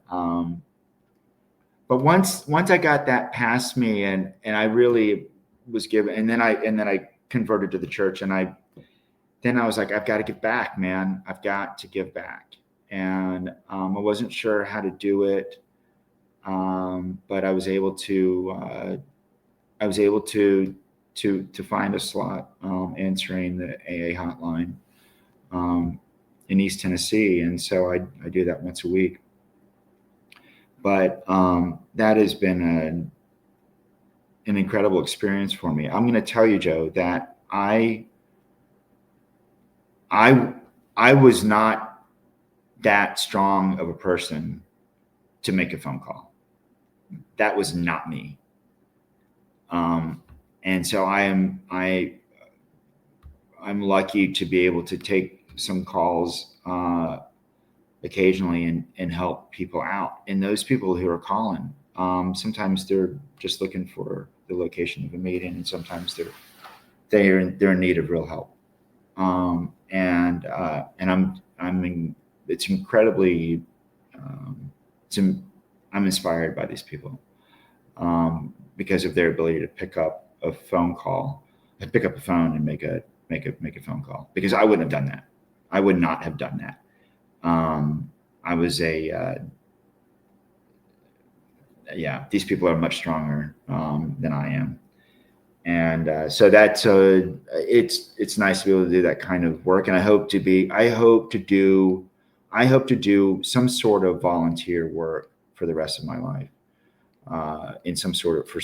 but once I got that past me, and I really was given, and then I converted to the church, and then I was like, I've got to give back, man. I've got to give back. And I wasn't sure how to do it, but I was able to find a slot answering the AA hotline in East Tennessee, and so I do that once a week. But that has been an incredible experience for me. I'm going to tell you, Joe, that I was not that strong of a person to make a phone call. That was not me. And so I'm lucky to be able to take some calls occasionally and help people out. And those people who are calling, sometimes they're just looking for the location of a meeting, and sometimes they're in need of real help. And it's incredibly, I'm inspired by these people because of their ability to pick up a phone and make a phone call, because I wouldn't have done that. I would not have done that. I was these people are much stronger than I am. And so that's it's nice to be able to do that kind of work. And I hope to do some sort of volunteer work for the rest of my life. in some sort of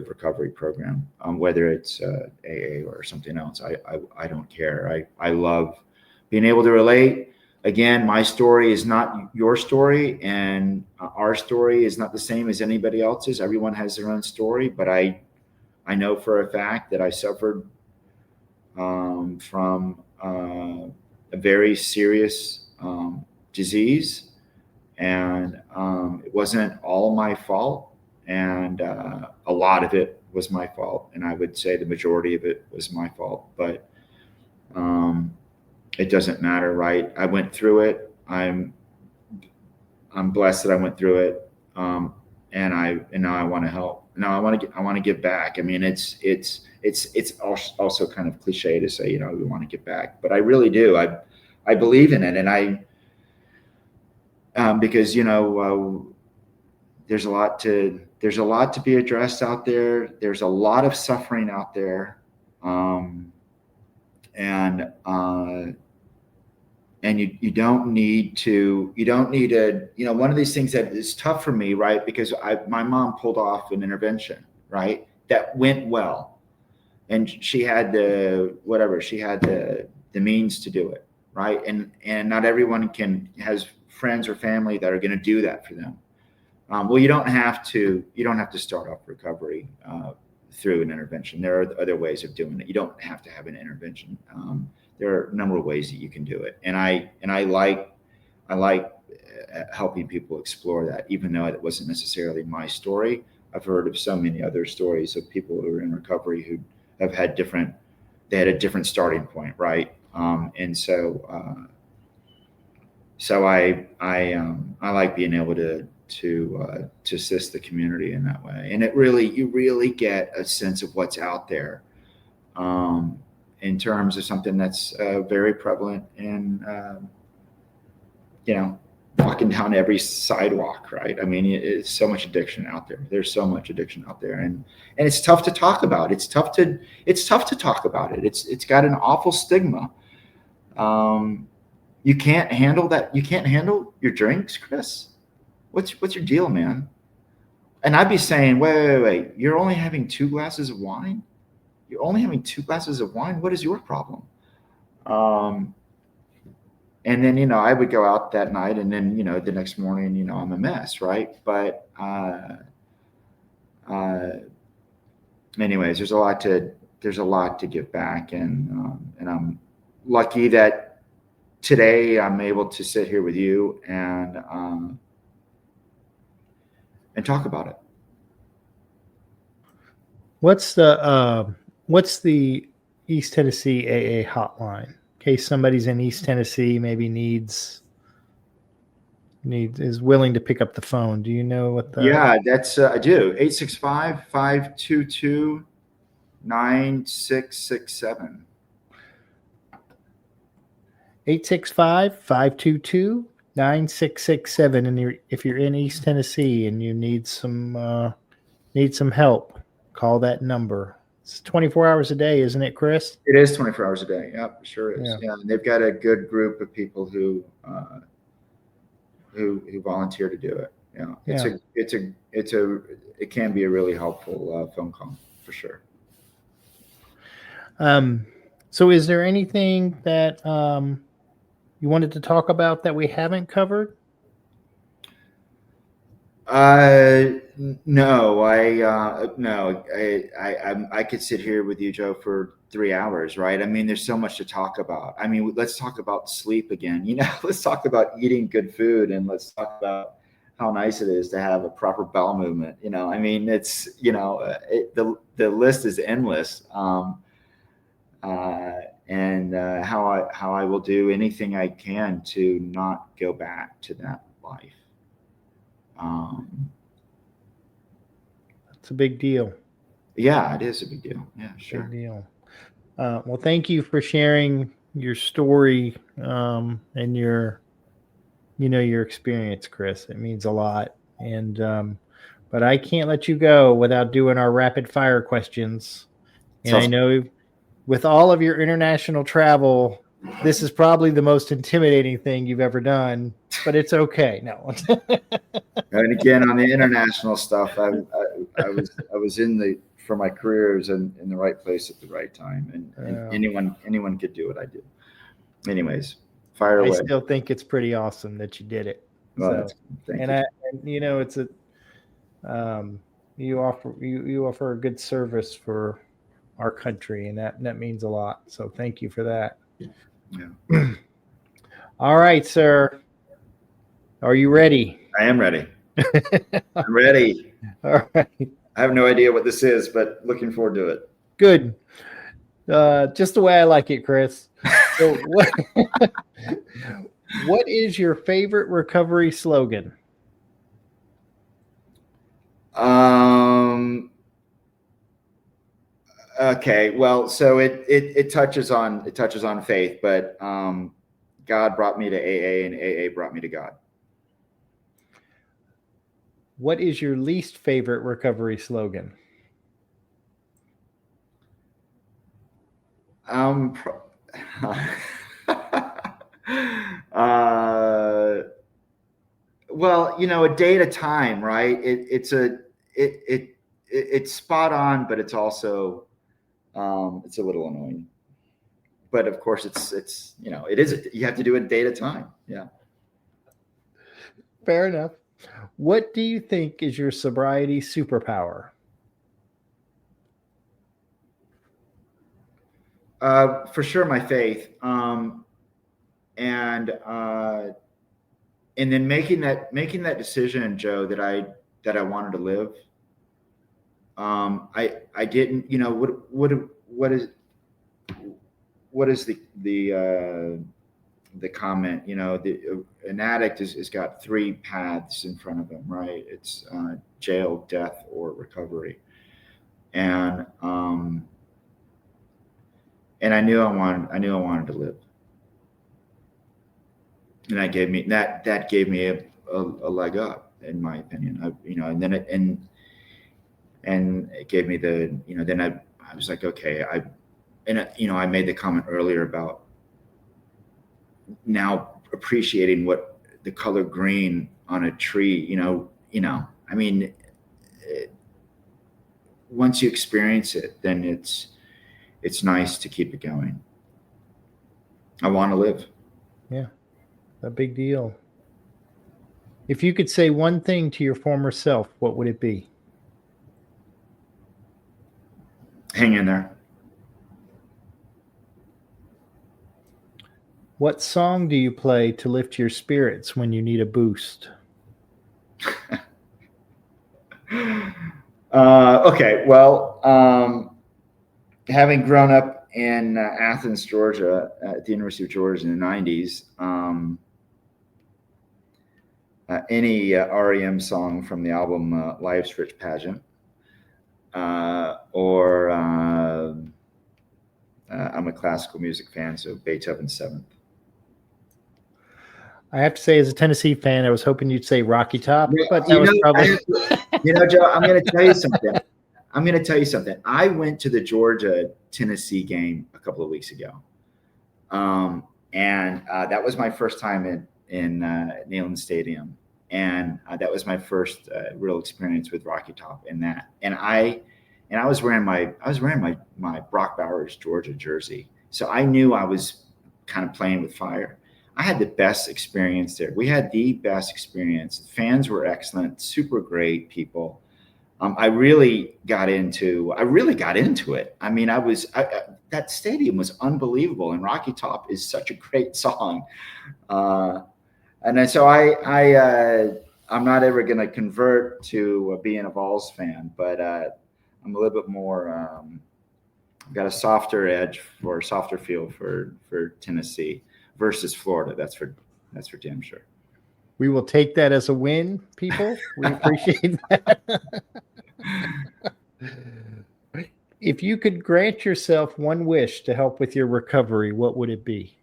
recovery program, whether it's AA or something else. I don't care. I love being able to relate. Again, my story is not your story, and our story is not the same as anybody else's. Everyone has their own story, but I know for a fact that I suffered from a very serious disease, and it wasn't all my fault, and a lot of it was my fault, and I would say the majority of it was my fault, but it doesn't matter, right? I went through it. I'm blessed that I went through it, and now I want to help. Now I want to give back. I mean, it's also kind of cliche to say, we want to give back, but I really do. I believe in it, and because there's a lot to be addressed out there. There's a lot of suffering out there, and you don't need to, one of these things that is tough for me, right? Because my mom pulled off an intervention, right? That went well. And she had the means to do it, right? And not everyone has friends or family that are going to do that for them. Well, you don't have to start off recovery through an intervention. There are other ways of doing it. You don't have to have an intervention. There are a number of ways that you can do it, and I like helping people explore that, even though it wasn't necessarily my story. I've heard of so many other stories of people who are in recovery who have had a different starting point, right? And so I like being able to assist the community in that way, and you really get a sense of what's out there. In terms of something that's very prevalent in, walking down every sidewalk, right? I mean, it's so much addiction out there. There's so much addiction out there, and it's tough to talk about. It's tough to talk about it. It's got an awful stigma. You can't handle that. You can't handle your drinks, Chris. What's your deal, man? And I'd be saying, wait. You're only having 2 glasses of wine? You're only having 2 glasses of wine? What is your problem? And then, I would go out that night, and then, the next morning, I'm a mess, right? But anyways, there's a lot to give back, and I'm lucky that today I'm able to sit here with you and talk about it. What's the East Tennessee AA hotline? In case somebody's in East Tennessee, maybe is willing to pick up the phone. Do you know what the? Yeah, that's I do. 865-522-9667. 865-522-9667. And if you're in East Tennessee and you need some help, call that number. It's 24 hours a day, isn't it, Chris? It is 24 hours a day. Yep, sure is. Yeah. And they've got a good group of people who volunteer to do it. It can be a really helpful phone call for sure. So is there anything that you wanted to talk about that we haven't covered? No, I could sit here with you, Joe, for 3 hours, right? I mean, there's so much to talk about. I mean, let's talk about sleep again. Let's talk about eating good food, and let's talk about how nice it is to have a proper bowel movement. I mean, it's the list is endless. And how I will do anything I can to not go back to that life. It's a big deal. Yeah, it is a big deal. Yeah, sure. Big deal. Well, thank you for sharing your story and your experience, Chris. It means a lot. And but I can't let you go without doing our rapid fire questions. And I know with all of your international travel, This is probably the most intimidating thing you've ever done, but it's okay. No. And again, on the international stuff, I was for my careers in the right place at the right time, and anyone could do what I did. Anyways, fire away. I still think it's pretty awesome that you did it. Well, So, thank and you. it's a you offer a good service for our country, and that means a lot. So thank you for that. Yeah. All right, sir. Are you ready? I am ready. I'm ready. All right. I have no idea what this is, but looking forward to it. Good. Just the way I like it, Chris. So what is your favorite recovery slogan? Okay. Well, so it touches on faith, but God brought me to AA, and AA brought me to God. What is your least favorite recovery slogan? Well, a day at a time, right? It's spot on, but it's also it's a little annoying. But of course, you have to do it a day at a time. Yeah. Fair enough. What do you think is your sobriety superpower? For sure, my faith, and then making that decision, Joe, that I wanted to live. I didn't. What is the comment? An addict has got three paths in front of him, right? It's jail, death, or recovery, and I knew I wanted to live, and that gave me a leg up, in my opinion. And it gave me then I was like, okay, I made the comment earlier about now appreciating what the color green on a tree, I mean, once you experience it, then it's nice to keep it going. I want to live. Yeah, a big deal. If you could say one thing to your former self, what would it be? Hang in there. What song do you play to lift your spirits when you need a boost? Okay, well, having grown up in Athens, Georgia, at the University of Georgia in the 90s, any REM song from the album Life's Rich Pageant, or I'm a classical music fan, so Beethoven's Seventh. I have to say, as a Tennessee fan, I was hoping you'd say Rocky Top, but that was probably. Joe, I'm going to tell you something. I went to the Georgia-Tennessee game a couple of weeks ago, and that was my first time in Neyland Stadium, and that was my first real experience with Rocky Top in that. And I was wearing my Brock Bowers Georgia jersey, so I knew I was kind of playing with fire. I had the best experience there. We had the best experience. The fans were excellent, super great people. I really got into it. I mean, that stadium was unbelievable, and Rocky Top is such a great song. And then, so I'm not ever going to convert to being a Vols fan, but I'm a little bit more. I've got a softer feel for Tennessee versus Florida. That's for damn sure. We will take that as a win, people. We appreciate that. If you could grant yourself one wish to help with your recovery, what would it be?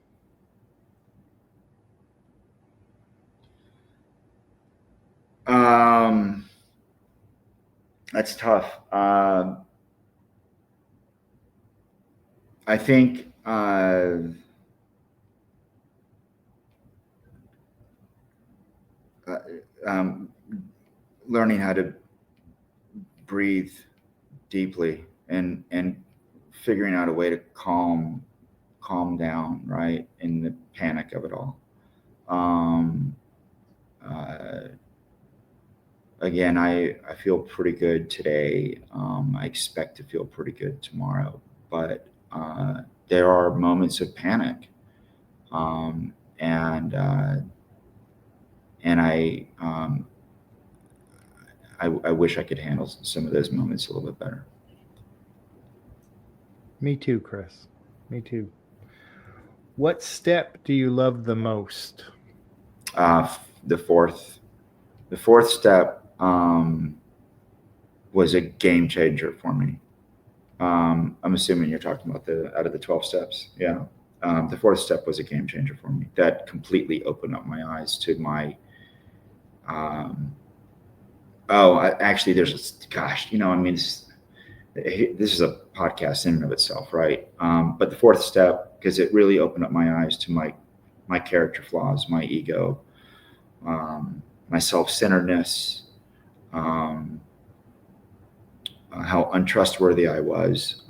That's tough. I think learning how to breathe deeply and figuring out a way to calm down, right, in the panic of it all. Again, I feel pretty good today. I expect to feel pretty good tomorrow, but there are moments of panic, and I wish I could handle some of those moments a little bit better. Me too, Chris. Me too. What step do you love the most? The fourth step was a game changer for me. I'm assuming you're talking about out of the 12 steps. Yeah. The fourth step was a game changer for me. That completely opened up my eyes to my, actually there's, gosh, I mean, this is a podcast in and of itself, right? But the fourth step, because it really opened up my eyes to my character flaws, my ego, my self-centeredness, how untrustworthy I was,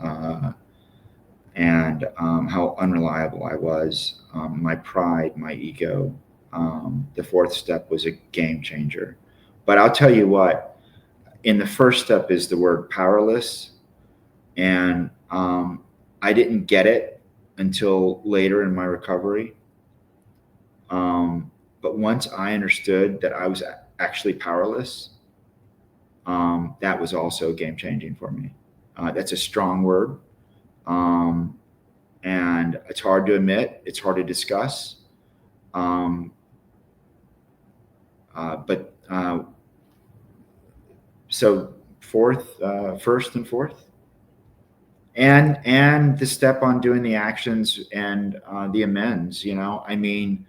and how unreliable I was, my pride, my ego. The fourth step was a game changer. But I'll tell you what, in the first step is the word powerless. And I didn't get it until later in my recovery. But once I understood that I was actually powerless, that was also game changing for me. That's a strong word. And it's hard to admit, it's hard to discuss. So first and fourth, and the step on doing the actions and the amends. I mean,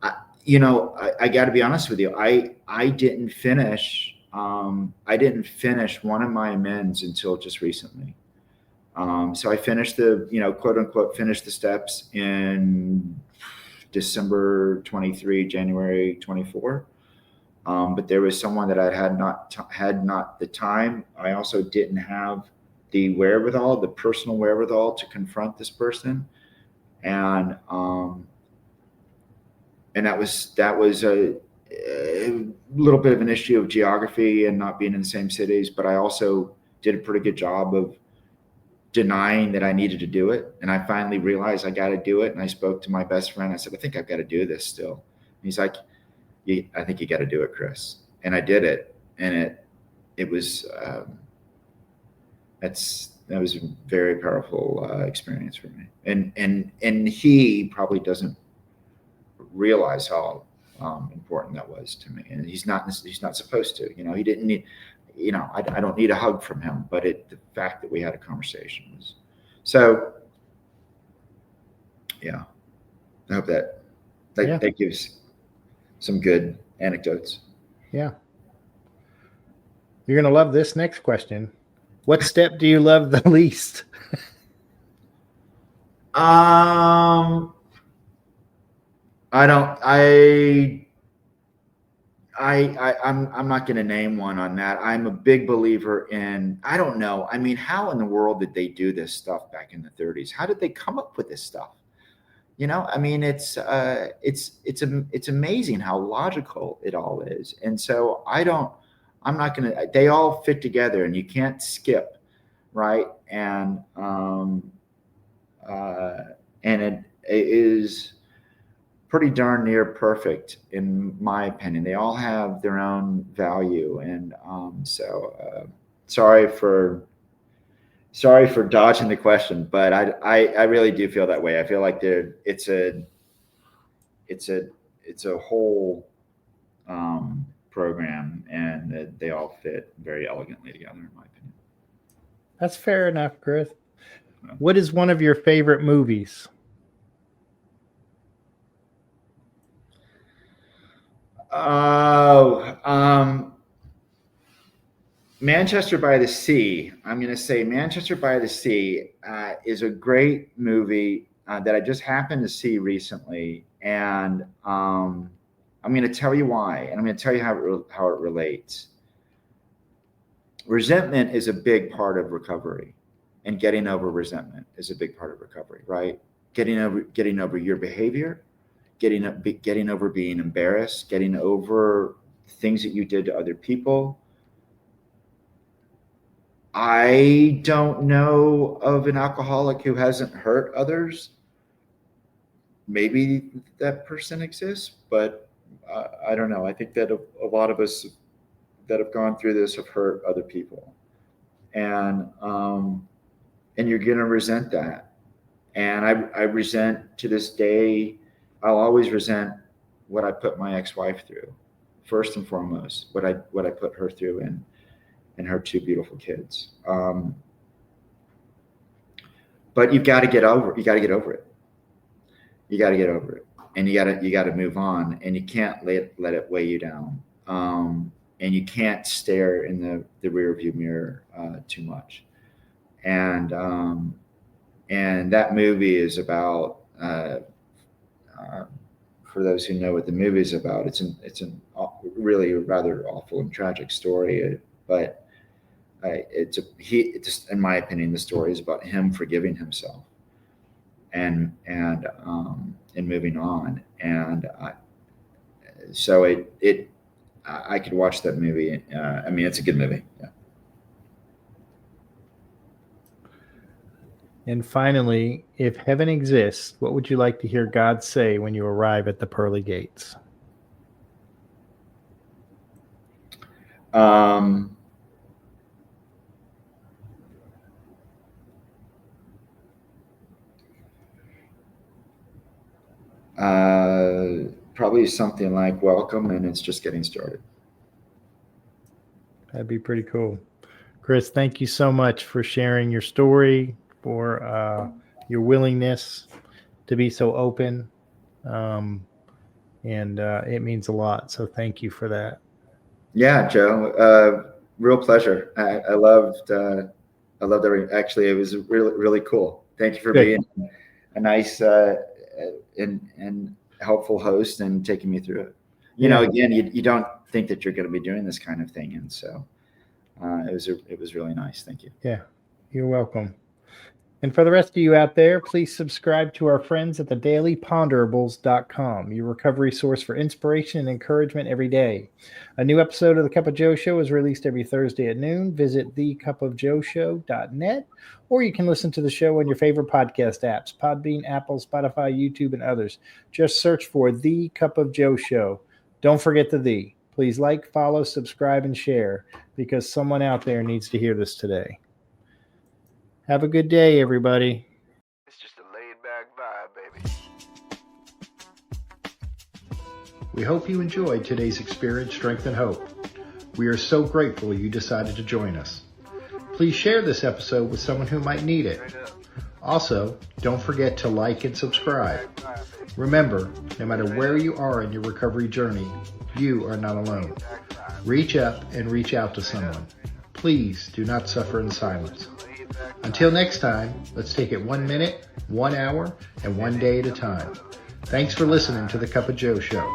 I got to be honest with you. I didn't finish. I didn't finish one of my amends until just recently. So I finished the, quote unquote, finished the steps in December 23, January 24. But there was someone that I had not the time. I also didn't have the wherewithal, the personal wherewithal to confront this person. And that was a little bit of an issue of geography and not being in the same cities. But I also did a pretty good job of denying that I needed to do it. And I finally realized I got to do it. And I spoke to my best friend. I said, I think I've got to do this still. And he's like, I think you got to do it, Chris. And I did it. And it was, that was a very powerful experience for me. And he probably doesn't realize how important that was to me. And he's not supposed to, he didn't need, I don't need a hug from him, but the fact that we had a conversation was, so yeah, I hope that gives some good anecdotes. Yeah. You're going to love this next question. What step do you love the least? I'm not going to name one on that. I'm a big believer in, I don't know. I mean, how in the world did they do this stuff back in the 30s? How did they come up with this stuff? I mean, it's amazing how logical it all is. And so I'm not going to, they all fit together and you can't skip. Right. And it is pretty darn near perfect in my opinion. They all have their own value. And sorry for dodging the question, but I really do feel that way. I feel like it's a whole program, and they all fit very elegantly together, in my opinion. That's fair enough, Chris. What is one of your favorite movies? Manchester by the Sea. I'm going to say Manchester by the Sea is a great movie that I just happened to see recently. And I'm going to tell you why, and I'm going to tell you how it relates. Resentment is a big part of recovery, and getting over resentment is a big part of recovery, right? Getting over your behavior, getting over being embarrassed, getting over things that you did to other people. I don't know of an alcoholic who hasn't hurt others. Maybe that person exists, but I don't know. I think that a lot of us that have gone through this have hurt other people, and you're going to resent that. And I resent to this day. I'll always resent what I put my ex-wife through, first and foremost. What I put her through, and her two beautiful kids. But you've got to get over it. You got to get over it. You got to get over it, and you got to move on. And you can't let it weigh you down. And you can't stare in the rearview mirror too much. And that movie is about. For those who know what the movie is about, it's an really rather awful and tragic story. But it's in my opinion, the story is about him forgiving himself and moving on. And so I could watch that movie. I mean, it's a good movie. Yeah. And finally, if heaven exists, what would you like to hear God say when you arrive at the pearly gates? Probably something like welcome, and it's just getting started. That'd be pretty cool. Chris, thank you so much for sharing your story, for your willingness to be so open. And it means a lot. So thank you for that. Yeah, Joe, real pleasure. I loved everything. Actually, it was really, really cool. Thank you for being a nice and helpful host and taking me through it. You know, again, you don't think that you're going to be doing this kind of thing. And so it was really nice. Thank you. Yeah, you're welcome. And for the rest of you out there, please subscribe to our friends at thedailyponderables.com, your recovery source for inspiration and encouragement every day. A new episode of The Cup of Joe Show is released every Thursday at noon. Visit thecupofjoeshow.net, or you can listen to the show on your favorite podcast apps, Podbean, Apple, Spotify, YouTube, and others. Just search for The Cup of Joe Show. Don't forget the "the." Please like, follow, subscribe, and share, because someone out there needs to hear this today. Have a good day, everybody. It's just a laid-back vibe, baby. We hope you enjoyed today's Experience, Strength, and Hope. We are so grateful you decided to join us. Please share this episode with someone who might need it. Also, don't forget to like and subscribe. Remember, no matter where you are in your recovery journey, you are not alone. Reach up and reach out to someone. Please do not suffer in silence. Until next time, let's take it 1 minute, 1 hour, and 1 day at a time. Thanks for listening to The Cup of Joe Show.